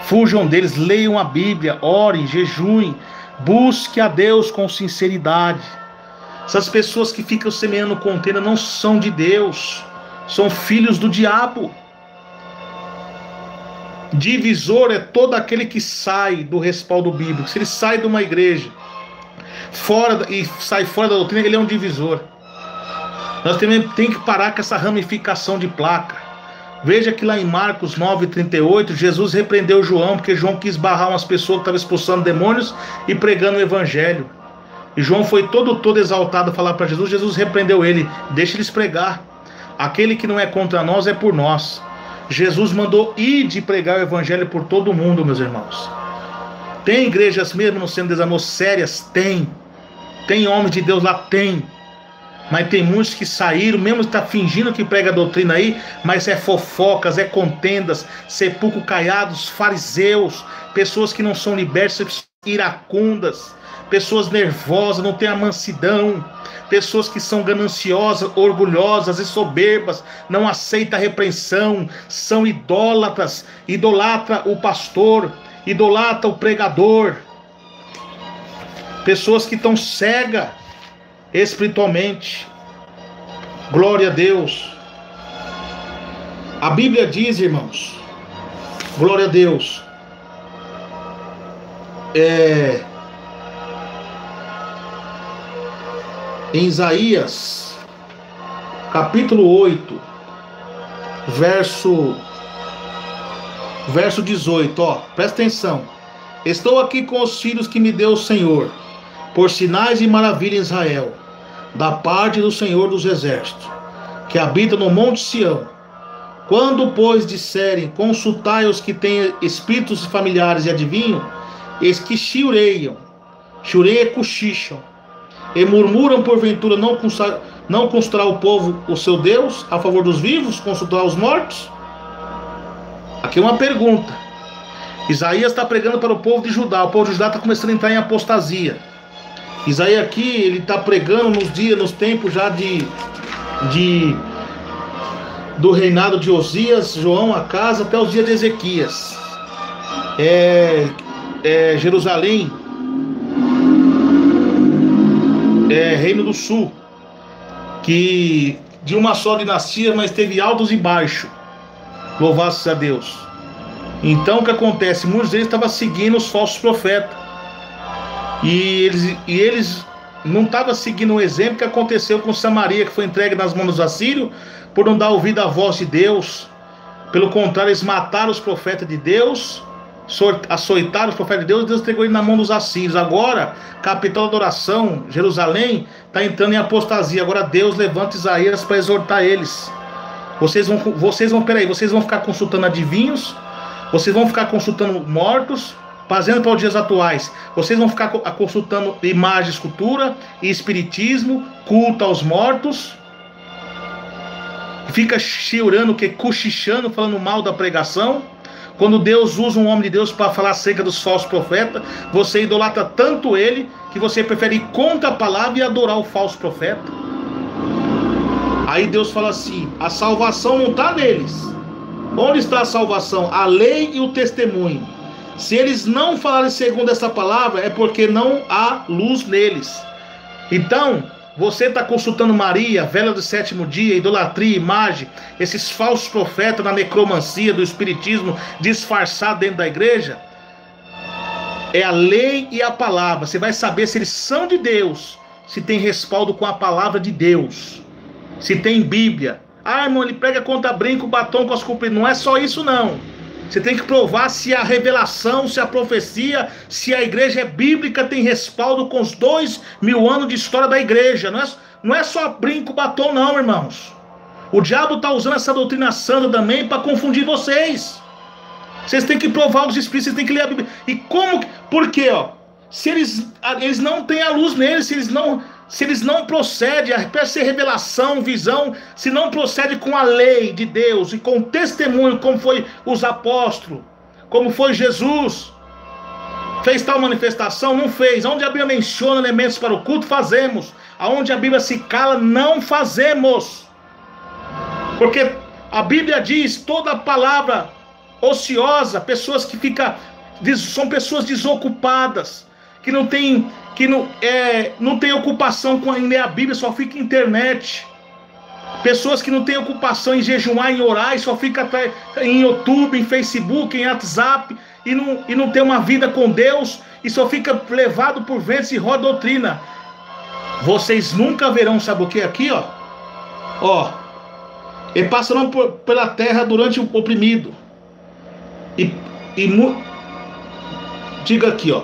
Speaker 3: Fujam deles, leiam a Bíblia, orem, jejuem, busque a Deus com sinceridade. Essas pessoas que ficam semeando contenda não são de Deus, são filhos do diabo. Divisor é todo aquele que sai do respaldo bíblico. Se ele sai de uma igreja sai fora da doutrina, ele é um divisor. Nós também temos que parar com essa ramificação de placa. Veja que lá em Marcos 9:38, Jesus repreendeu João, porque João quis barrar umas pessoas que estavam expulsando demônios e pregando o evangelho. E João foi todo exaltado a falar para Jesus. Jesus repreendeu ele: deixa eles pregar. Aquele que não é contra nós é por nós. Jesus mandou ir de pregar o evangelho por todo mundo, meus irmãos. Tem igrejas mesmo no Centro de Desamor sérias? Tem homens de Deus lá? Tem. Mas tem muitos que saíram, mesmo está fingindo que prega a doutrina aí, mas é fofocas, é contendas, sepulcro caiados, fariseus, pessoas que não são libertas, iracundas, pessoas nervosas, não têm a mansidão, pessoas que são gananciosas, orgulhosas e soberbas, não aceitam a repreensão, são idólatras, idolatra o pastor, idolatra o pregador, pessoas que estão cegas espiritualmente. Glória a Deus. A Bíblia diz, irmãos, glória a Deus, em Isaías capítulo 8 verso 18, presta atenção: estou aqui com os filhos que me deu o Senhor, por sinais e maravilha em Israel, da parte do Senhor dos exércitos, que habita no monte Sião. Quando, pois, disserem, consultai os que têm espíritos familiares e adivinham, eis que chiureiam, chiureia cochicham, e murmuram, porventura, não consultará o povo o seu Deus a favor dos vivos, consultará os mortos? Aqui é uma pergunta. Isaías está pregando para o povo de Judá. O povo de Judá está começando a entrar em apostasia. Isaías aqui, ele está pregando nos tempos já do reinado de Osias, João, Acas, até os dias de Ezequias. Jerusalém, Reino do Sul, que de uma só dinastia, mas teve altos e baixos. Louvado-se a Deus. Então o que acontece? Muitos deles estavam seguindo os falsos profetas. E eles não estavam seguindo o exemplo que aconteceu com Samaria, que foi entregue nas mãos dos assírios, por não dar ouvido à voz de Deus. Pelo contrário, eles mataram os profetas de Deus, açoitaram os profetas de Deus, e Deus entregou ele na mão dos assírios. Agora, capital da oração, Jerusalém, está entrando em apostasia. Agora Deus levanta Isaías para exortar eles. Vocês vão ficar consultando adivinhos, vocês vão ficar consultando mortos, fazendo para os dias atuais. Vocês vão ficar consultando imagem, escultura e espiritismo, culto aos mortos. Fica chiurando, cochichando, falando mal da pregação. Quando Deus usa um homem de Deus para falar acerca dos falsos profetas, você idolatra tanto ele que você prefere ir contra a palavra e adorar o falso profeta. Aí Deus fala assim: a salvação não está neles. Onde está a salvação? A lei e o testemunho. Se eles não falarem segundo essa palavra, é porque não há luz neles. Então, você está consultando Maria, vela do sétimo dia, idolatria, imagem, esses falsos profetas da necromancia, do espiritismo disfarçado dentro da igreja. É a lei e a palavra. Você vai saber se eles são de Deus, se tem respaldo com a palavra de Deus, se tem Bíblia. Ah, irmão, ele prega contra brinco, batom com as cumpridas. Não é só isso, não. Você tem que provar se a revelação, se a profecia, se a igreja é bíblica, tem respaldo com os 2000 anos de história da igreja. Não é só brinco, batom, não, irmãos. O diabo está usando essa doutrina santa também para confundir vocês. Vocês têm que provar os espíritos, vocês têm que ler a Bíblia. E como? Por quê? Ó? Se eles não têm a luz neles, se eles não procedem a ser revelação, visão, se não procede com a lei de Deus e com o testemunho, como foi os apóstolos, como foi Jesus, fez tal manifestação? Não fez. Onde a Bíblia menciona elementos para o culto, fazemos. Aonde a Bíblia se cala, não fazemos. Porque a Bíblia diz, toda palavra ociosa, pessoas que são pessoas desocupadas, que não tem ocupação em ler a Bíblia, só fica em internet. Pessoas que não têm ocupação em jejuar, em orar, e só fica em YouTube, em Facebook, em WhatsApp, e não tem uma vida com Deus, e só fica levado por ventos e roda doutrina. Vocês nunca verão, sabe o que aqui, ó? Ó, e passarão pela terra durante o oprimido. Diga aqui, ó.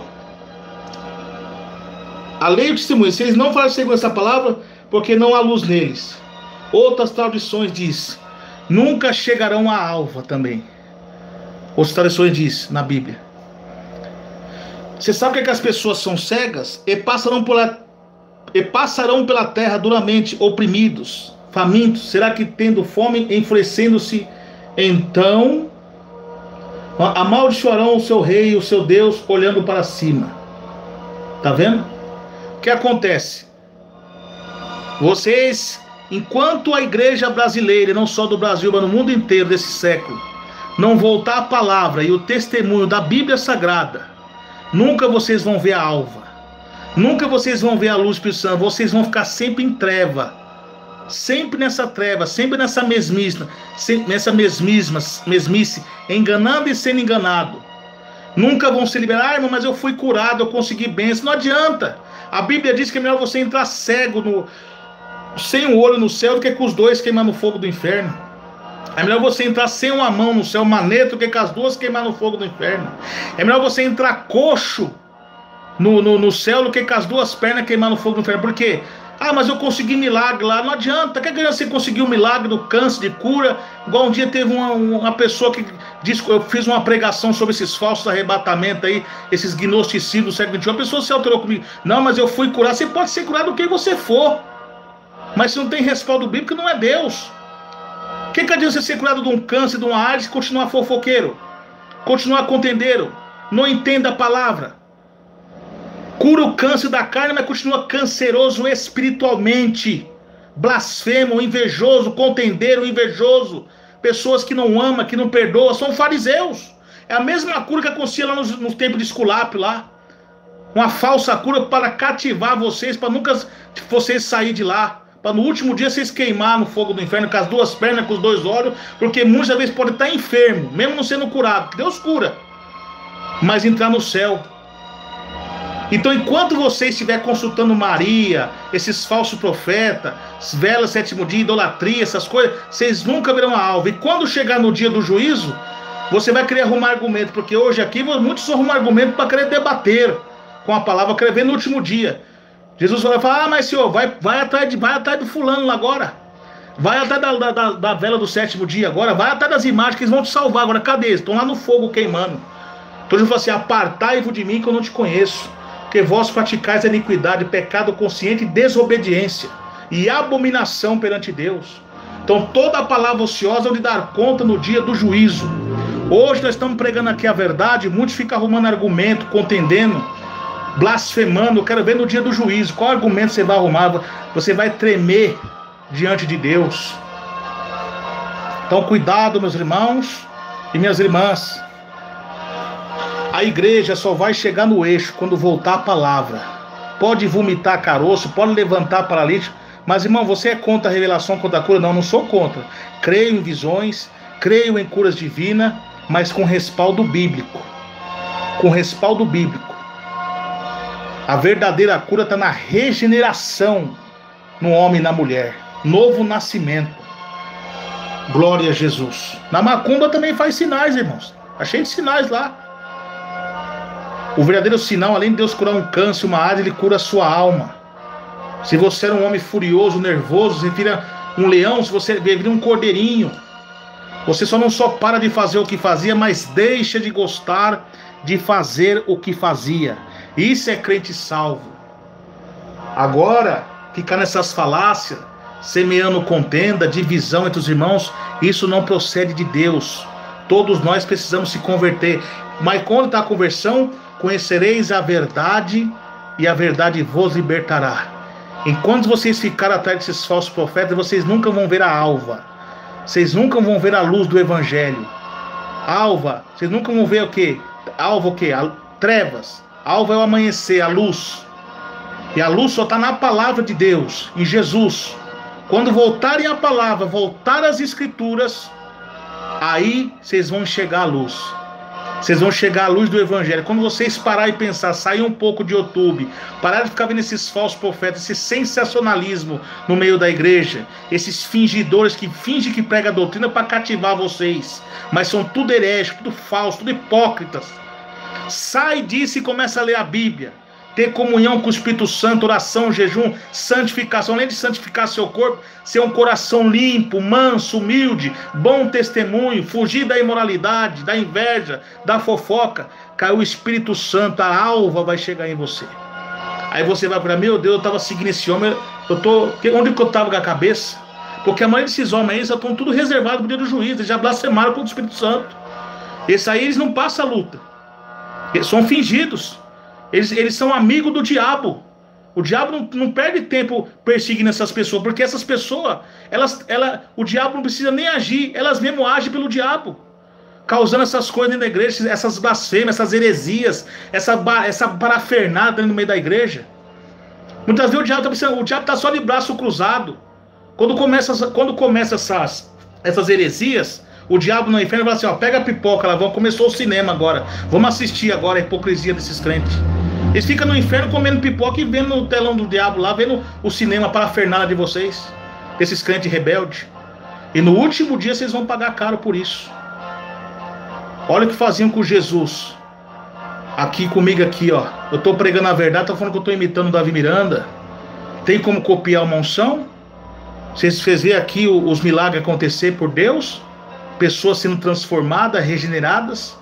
Speaker 3: A lei e o testemunho, se eles não falam segundo essa palavra, porque não há luz neles. Outras tradições diz, nunca chegarão à alva também. Outras tradições diz na Bíblia. Você sabe o que as pessoas são cegas? E passarão pela terra duramente oprimidos, famintos. Será que tendo fome, enfurecendo-se, então amaldiçoarão o seu rei e o seu Deus, olhando para cima. Tá vendo? O que acontece? Vocês, enquanto a igreja brasileira, não só do Brasil, mas no mundo inteiro desse século, não voltar a palavra e o testemunho da Bíblia Sagrada, nunca vocês vão ver a alva, nunca vocês vão ver a luz do Espírito Santo. Vocês vão ficar sempre em treva, sempre nessa treva, sempre nessa mesmice, enganando e sendo enganado. Nunca vão se liberar. Ah, irmão, mas eu fui curado, eu consegui bênção. Não adianta. A Bíblia diz que é melhor você entrar cego, sem um olho no céu, do que com os dois queimar no fogo do inferno. É melhor você entrar sem uma mão no céu, maneta, do que com as duas queimar no fogo do inferno. É melhor você entrar coxo no céu, do que com as duas pernas queimar no fogo do inferno. Por quê? Ah, mas eu consegui milagre lá. Não adianta. Quer ganhar? Você conseguiu um milagre do câncer, de cura? Igual um dia teve uma pessoa que disse, eu fiz uma pregação sobre esses falsos arrebatamentos aí, esses gnosticismos do século XXI. A pessoa se alterou comigo. Não, mas eu fui curado. Você pode ser curado do que você for, mas se não tem respaldo bíblico, não é Deus. O que adianta você ser curado de um câncer, de uma AIDS, e continuar fofoqueiro, continuar contendeiro, não entenda a palavra? Cura o câncer da carne, mas continua canceroso espiritualmente. Blasfemo, invejoso, contendeiro, invejoso. Pessoas que não amam, que não perdoam, são fariseus. É a mesma cura que acontecia lá nos tempos de Esculápio lá. Uma falsa cura para cativar vocês, para nunca vocês saírem de lá. Para no último dia vocês queimar no fogo do inferno, com as duas pernas, com os dois olhos. Porque muitas vezes pode estar enfermo, mesmo não sendo curado, que Deus cura, mas entrar no céu. Então, enquanto você estiver consultando Maria, esses falsos profetas, velas, sétimo dia, idolatria, essas coisas, vocês nunca verão a alva. E quando chegar no dia do juízo, você vai querer arrumar argumento, porque hoje aqui muitos arrumam argumento para querer debater com a palavra, querer ver no último dia. Jesus vai falar, ah, mas senhor, vai atrás do fulano lá agora, vai atrás da vela do sétimo dia agora, vai atrás das imagens que eles vão te salvar agora. Cadê eles? Estão lá no fogo queimando. Então Jesus fala assim, apartai-vos de mim que eu não te conheço. Porque vós praticais a iniquidade, pecado consciente, desobediência e abominação perante Deus. Então toda a palavra ociosa eu lhe dar conta no dia do juízo. Hoje nós estamos pregando aqui a verdade, muitos ficam arrumando argumento, contendendo, blasfemando. Eu quero ver no dia do juízo, qual argumento você vai arrumar? Você vai tremer diante de Deus. Então cuidado, meus irmãos e minhas irmãs. A igreja só vai chegar no eixo quando voltar a palavra. Pode vomitar caroço, pode levantar paralítico, mas irmão, você é contra a revelação, contra a cura? Não, não sou contra. Creio em visões, creio em curas divinas, mas com respaldo bíblico. Com respaldo bíblico. A verdadeira cura está na regeneração no homem e na mulher. Novo nascimento. Glória a Jesus. Na macumba também faz sinais, irmãos. Tá cheio de sinais lá. O verdadeiro sinal, além de Deus curar um câncer, uma área, Ele cura a sua alma. Se você era um homem furioso, nervoso, você vira um leão, se você vira um cordeirinho. Você só para de fazer o que fazia, mas deixa de gostar de fazer o que fazia. Isso é crente salvo. Agora, ficar nessas falácias, semeando contenda, divisão entre os irmãos, isso não procede de Deus. Todos nós precisamos se converter. Mas quando está a conversão, conhecereis a verdade e a verdade vos libertará. Enquanto vocês ficarem atrás desses falsos profetas, vocês nunca vão ver a alva. Vocês nunca vão ver a luz do evangelho. Alva, vocês nunca vão ver o quê? Alva o quê? Trevas. Alva é o amanhecer, a luz. E a luz só está na palavra de Deus, em Jesus. Quando voltarem à palavra, voltar às escrituras, aí vocês vão enxergar a luz. Vocês vão chegar à luz do evangelho. Quando vocês pararem e pensar, sair um pouco de YouTube, parar de ficar vendo esses falsos profetas, esse sensacionalismo no meio da igreja, esses fingidores que fingem que pregam a doutrina para cativar vocês, mas são tudo heréticos, tudo falso, tudo hipócritas. Sai disso e começa a ler a Bíblia. Ter comunhão com o Espírito Santo, oração, jejum, santificação. Além de santificar seu corpo, ser um coração limpo, manso, humilde, bom testemunho, fugir da imoralidade, da inveja, da fofoca. Caiu o Espírito Santo, a alva vai chegar em você. Aí você vai para, meu Deus, eu estava seguindo esse homem, onde que eu estava com a cabeça? Porque a maioria desses homens aí já estão tudo reservado para o dia do juízo, eles já blasfemaram contra o Espírito Santo. Esses aí eles não passam a luta, eles são fingidos. Eles são amigos do diabo. O diabo não perde tempo perseguindo essas pessoas, porque essas pessoas, o diabo não precisa nem agir, elas mesmo agem pelo diabo, causando essas coisas dentro da igreja, essas blasfêmias, essas heresias, essa parafernada no meio da igreja. Muitas vezes o diabo está só de braço cruzado. Quando começa essas heresias, o diabo no inferno fala assim, ó, pega a pipoca lá, começou o cinema agora, vamos assistir agora a hipocrisia desses crentes. Eles ficam no inferno comendo pipoca e vendo no telão do diabo lá, vendo o cinema parafernália de vocês, desses crentes rebeldes. E no último dia vocês vão pagar caro por isso. Olha o que faziam com Jesus. Aqui comigo aqui, ó. Eu estou pregando a verdade, estou falando que eu estou imitando o Davi Miranda. Tem como copiar uma unção? Vocês veem aqui os milagres acontecer por Deus? Pessoas sendo transformadas, regeneradas.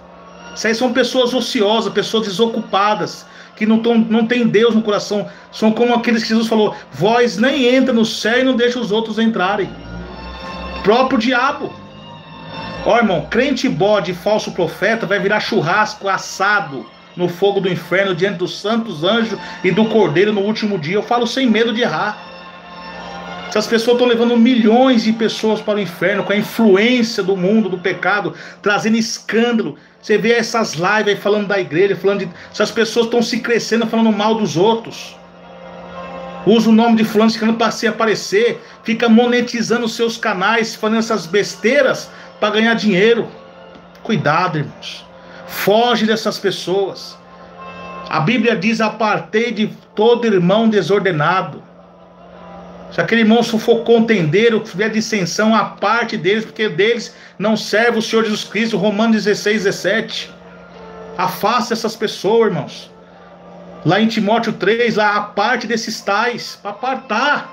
Speaker 3: Isso aí são pessoas ociosas, pessoas desocupadas, que não tem Deus no coração. São como aqueles que Jesus falou, vós nem entra no céu e não deixa os outros entrarem. Próprio diabo. Ó, irmão, crente bode, falso profeta, vai virar churrasco assado no fogo do inferno, diante dos santos anjos e do cordeiro no último dia. Eu falo sem medo de errar. Essas pessoas estão levando milhões de pessoas para o inferno, com a influência do mundo, do pecado, trazendo escândalo. Você vê essas lives aí falando da igreja, essas pessoas estão se crescendo, falando mal dos outros. Usa o nome de fulano para se aparecer, fica monetizando os seus canais, fazendo essas besteiras para ganhar dinheiro. Cuidado, irmãos. Foge dessas pessoas. A Bíblia diz, apartei de todo irmão desordenado. Se aquele irmão for contendeiro, tiver dissensão, a parte deles, porque deles não serve o Senhor Jesus Cristo. Romanos 16, 17. Afaste essas pessoas, irmãos. Lá em Timóteo 3, lá a parte desses tais, para apartar.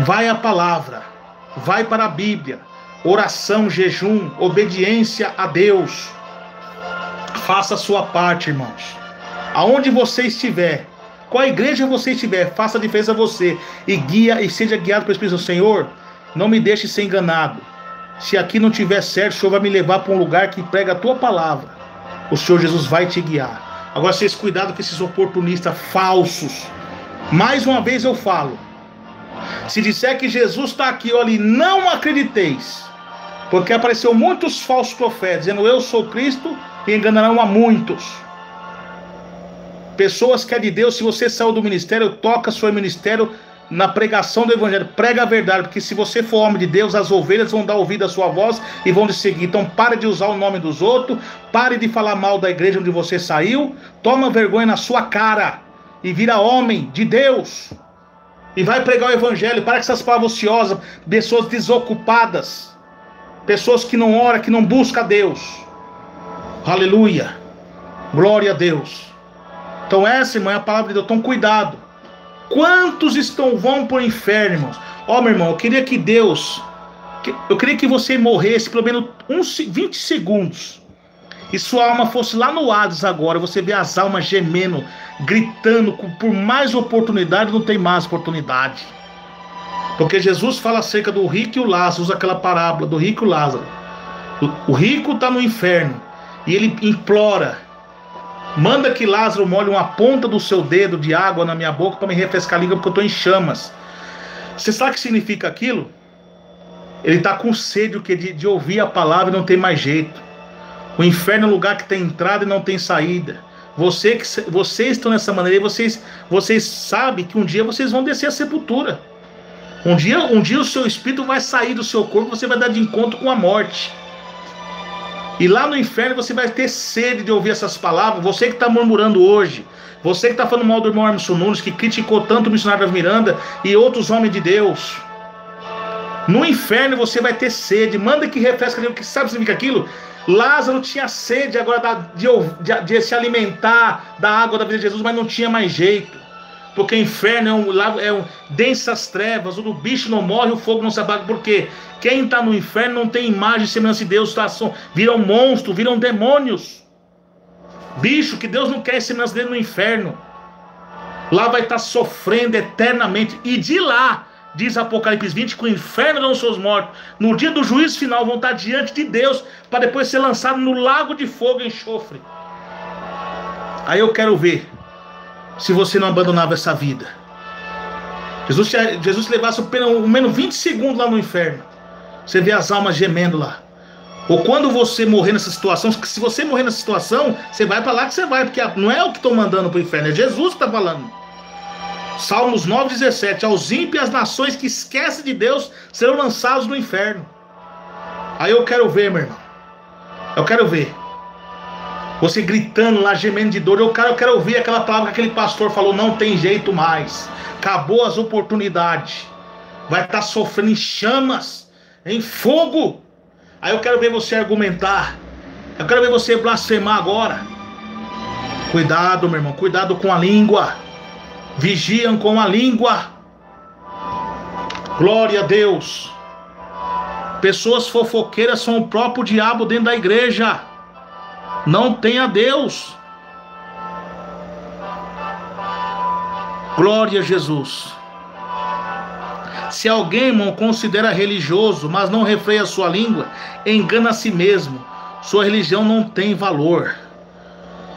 Speaker 3: Vai à palavra, vai para a Bíblia, oração, jejum, obediência a Deus. Faça a sua parte, irmãos. Aonde você estiver, qual igreja você estiver, faça a diferença a você e seja guiado pelo Espírito do Senhor. Não me deixe ser enganado. Se aqui não tiver certo, o Senhor vai me levar para um lugar que prega a tua palavra. O Senhor Jesus vai te guiar. Agora, vocês cuidado com esses oportunistas falsos. Mais uma vez eu falo. Se disser que Jesus está aqui, olha, não acrediteis. Porque apareceu muitos falsos profetas, dizendo eu sou Cristo, e enganarão a muitos. Pessoas que é de Deus, se você saiu do ministério, toca seu ministério na pregação do evangelho, prega a verdade, porque se você for homem de Deus, as ovelhas vão dar ouvido à sua voz e vão te seguir. Então pare de usar o nome dos outros, pare de falar mal da igreja onde você saiu, toma vergonha na sua cara e vira homem de Deus. e vai pregar o evangelho. Para com essas palavras ociosas, pessoas desocupadas, pessoas que não oram, que não buscam a Deus. Aleluia, glória a Deus. Então essa, irmão, é a palavra de Deus. Então cuidado. Quantos vão para o inferno, irmãos? Ó, meu irmão, eu queria que Deus, eu queria que você morresse pelo menos 20 segundos e sua alma fosse lá no Hades agora. Você vê as almas gemendo, gritando, por mais oportunidade, não tem mais oportunidade. Porque Jesus fala acerca do rico e o Lázaro, usa aquela parábola do rico e o Lázaro. O rico está no inferno e ele implora: manda que Lázaro molhe uma ponta do seu dedo de água na minha boca para me refrescar a língua, porque eu estou em chamas. Você sabe o que significa aquilo? Ele está com sede de ouvir a palavra e não tem mais jeito. O inferno é um lugar que tem entrada e não tem saída. Vocês estão nessa maneira e vocês sabem que um dia vocês vão descer a sepultura. Um dia o seu espírito vai sair do seu corpo, você vai dar de encontro com a morte. E lá no inferno você vai ter sede de ouvir essas palavras. Você que está murmurando hoje, você que está falando mal do irmão Emerson Nunes, que criticou tanto o missionário Miranda e outros homens de Deus, no inferno você vai ter sede. Manda que refresca. O que sabe o que significa aquilo? Lázaro tinha sede agora de se alimentar da água da vida de Jesus, mas não tinha mais jeito. Porque o inferno densas trevas, o bicho não morre, o fogo não se apaga. Porque quem está no inferno não tem imagem e semelhança de Deus, viram monstros, viram demônios. Bicho que Deus não quer semelhança dele no inferno. Lá vai estar sofrendo eternamente. E de lá, diz Apocalipse 20, que o inferno não são os mortos. No dia do juízo final vão estar diante de Deus, para depois ser lançado no lago de fogo e enxofre. Aí eu quero ver se você não abandonava essa vida. Jesus levasse pelo menos 20 segundos lá no inferno, você vê as almas gemendo lá. Ou quando você morrer nessa situação, se você morrer nessa situação, você vai para lá que você vai, porque não é o que estão mandando para o inferno, é Jesus que está falando. Salmos 9,17: aos ímpios e às nações que esquecem de Deus serão lançados no inferno. Aí eu quero ver, meu irmão, eu quero ver você gritando lá, gemendo de dor. Eu quero ouvir aquela palavra que aquele pastor falou: não tem jeito mais, acabou as oportunidades, vai estar sofrendo em chamas, em fogo. Aí eu quero ver você argumentar, eu quero ver você blasfemar agora. Cuidado, meu irmão, cuidado com a língua. Vigiam com a língua. Glória a Deus. Pessoas fofoqueiras são o próprio diabo dentro da igreja. Não tem a Deus. Glória a Jesus. Se alguém, irmão, considera religioso, mas não refreia sua língua, engana a si mesmo. Sua religião não tem valor.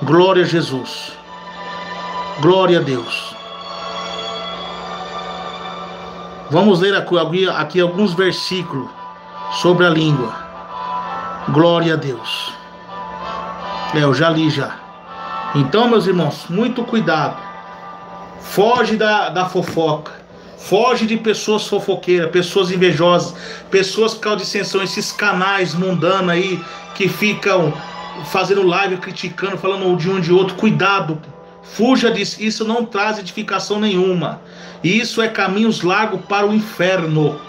Speaker 3: Glória a Jesus. Glória a Deus. Vamos ler aqui alguns versículos sobre a língua. Glória a Deus. Eu já li já. Então, meus irmãos, muito cuidado. Foge da fofoca. Foge de pessoas fofoqueiras, pessoas invejosas, pessoas por causa de dissensão, esses canais mundanos aí que ficam fazendo live, criticando, falando de um de outro. Cuidado, fuja disso. Isso não traz edificação nenhuma. Isso é caminhos largos para o inferno.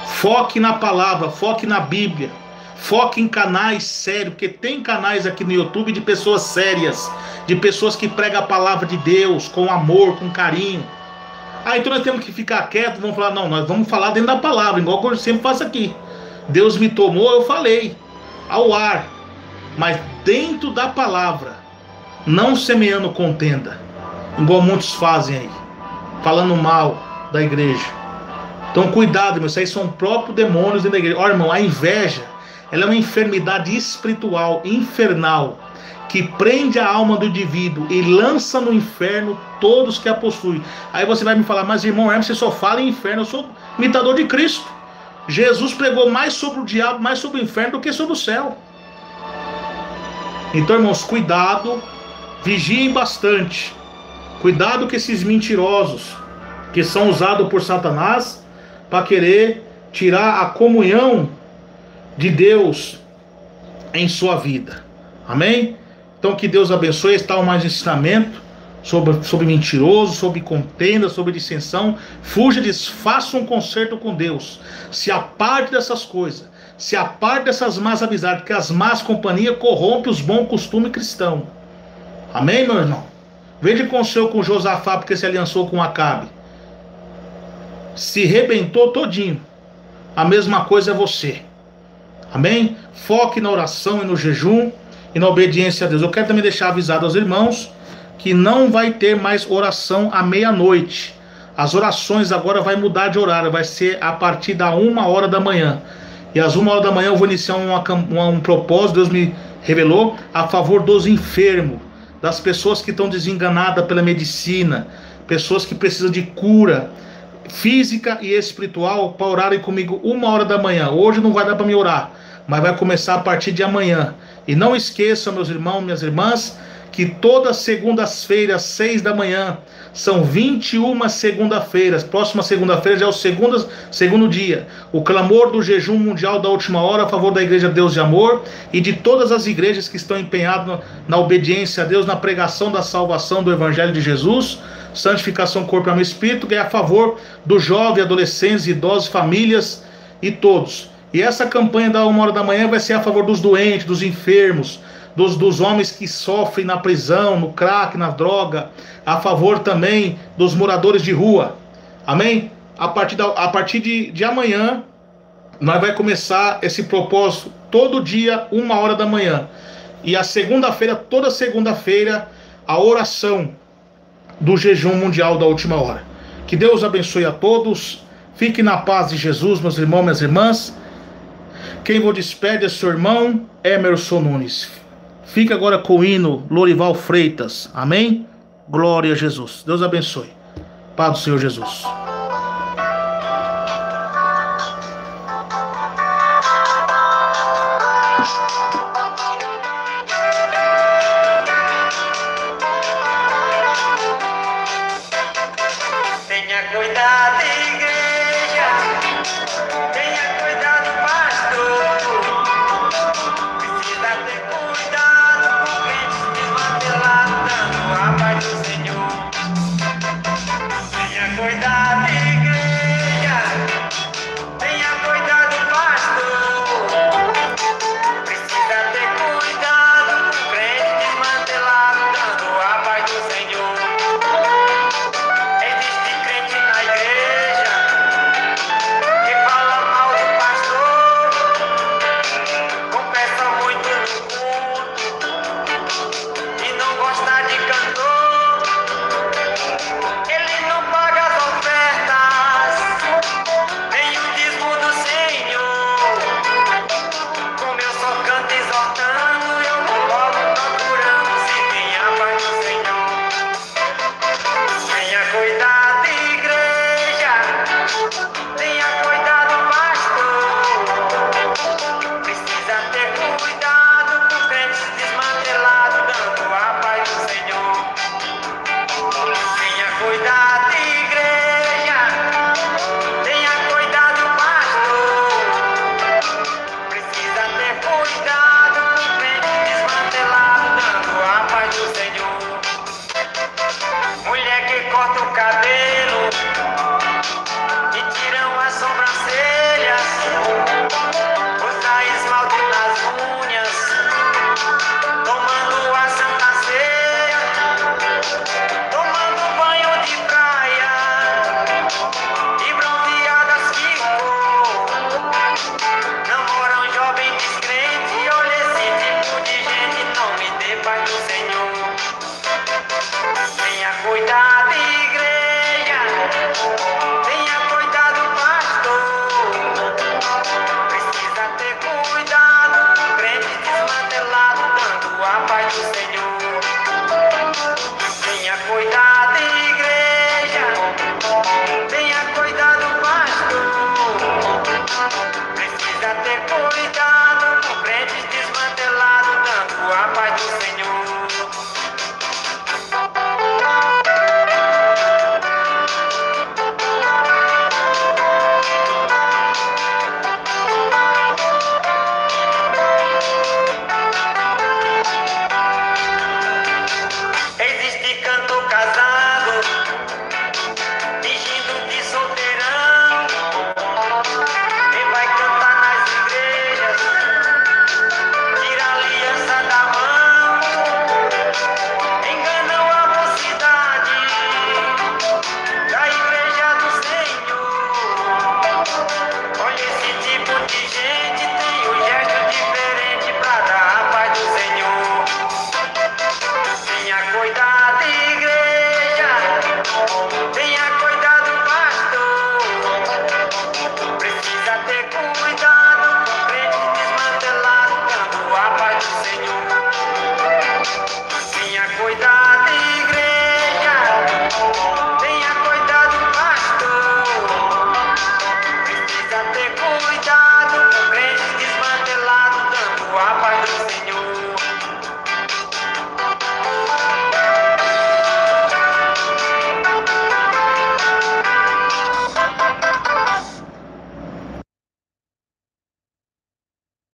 Speaker 3: Foque na palavra, foque na Bíblia. Foque em canais sérios, porque tem canais aqui no YouTube de pessoas sérias, de pessoas que pregam a palavra de Deus com amor, com carinho. Então nós temos que ficar quietos, vamos falar, não, nós vamos falar dentro da palavra, igual que eu sempre faço aqui. Deus me tomou, eu falei, ao ar, mas dentro da palavra, não semeando contenda, igual muitos fazem aí, falando mal da igreja. Então cuidado, meu, isso aí são próprios demônios dentro da igreja. Olha, irmão, a inveja, ela é uma enfermidade espiritual, infernal, que prende a alma do indivíduo e lança no inferno todos que a possuem. Aí você vai me falar, mas irmão Hermes, você só fala em inferno. Eu sou imitador de Cristo. Jesus pregou mais sobre o diabo, mais sobre o inferno do que sobre o céu. Então, irmãos, cuidado, vigiem bastante. Cuidado com esses mentirosos que são usados por Satanás para querer tirar a comunhão de Deus em sua vida. Amém? Então que Deus abençoe. Está mais ensinamento sobre mentiroso, sobre contenda, sobre dissensão. Fuja disso, faça um concerto com Deus. Se aparte dessas coisas. Se aparte dessas más amizades, porque as más companhias corrompem os bons costumes cristãos. Amém, meu irmão? Veja o que aconteceu com Josafá, porque se aliançou com Acabe. Se rebentou todinho. A mesma coisa é você. Amém? Foque na oração e no jejum e na obediência a Deus. Eu quero também deixar avisado aos irmãos que não vai ter mais oração à meia-noite. As orações agora vai mudar de horário, vai ser a partir da 1h da manhã. E às 1h da manhã eu vou iniciar um propósito, Deus me revelou, a favor dos enfermos, das pessoas que estão desenganadas pela medicina, pessoas que precisam de cura física e espiritual, para orarem comigo 1h da manhã. Hoje não vai dar para me orar, mas vai começar a partir de amanhã. E não esqueçam, meus irmãos, minhas irmãs, que todas segundas-feiras, 6 da manhã, são 21 segunda-feiras. Próxima segunda-feira já é o segundo dia. O clamor do jejum mundial da última hora a favor da Igreja Deus de Amor e de todas as igrejas que estão empenhadas na obediência a Deus, na pregação da salvação do Evangelho de Jesus, santificação, corpo, alma e espírito, que é a favor do jovem, adolescentes, idosos, famílias e todos. E essa campanha da 1h da manhã vai ser a favor dos doentes, dos enfermos, dos homens que sofrem na prisão, no crack, na droga, a favor também dos moradores de rua. Amém? A partir de amanhã, nós vai começar esse propósito todo dia, 1h da manhã. E a segunda-feira, toda segunda-feira, a oração do jejum mundial da última hora. Que Deus abençoe a todos. Fique na paz de Jesus, meus irmãos, minhas irmãs. Quem vos despede é seu irmão Emerson Nunes. Fica agora com o hino Lorival Freitas. Amém? Glória a Jesus. Deus abençoe. Paz do Senhor Jesus.
Speaker 2: Tenha cuidado, igreja.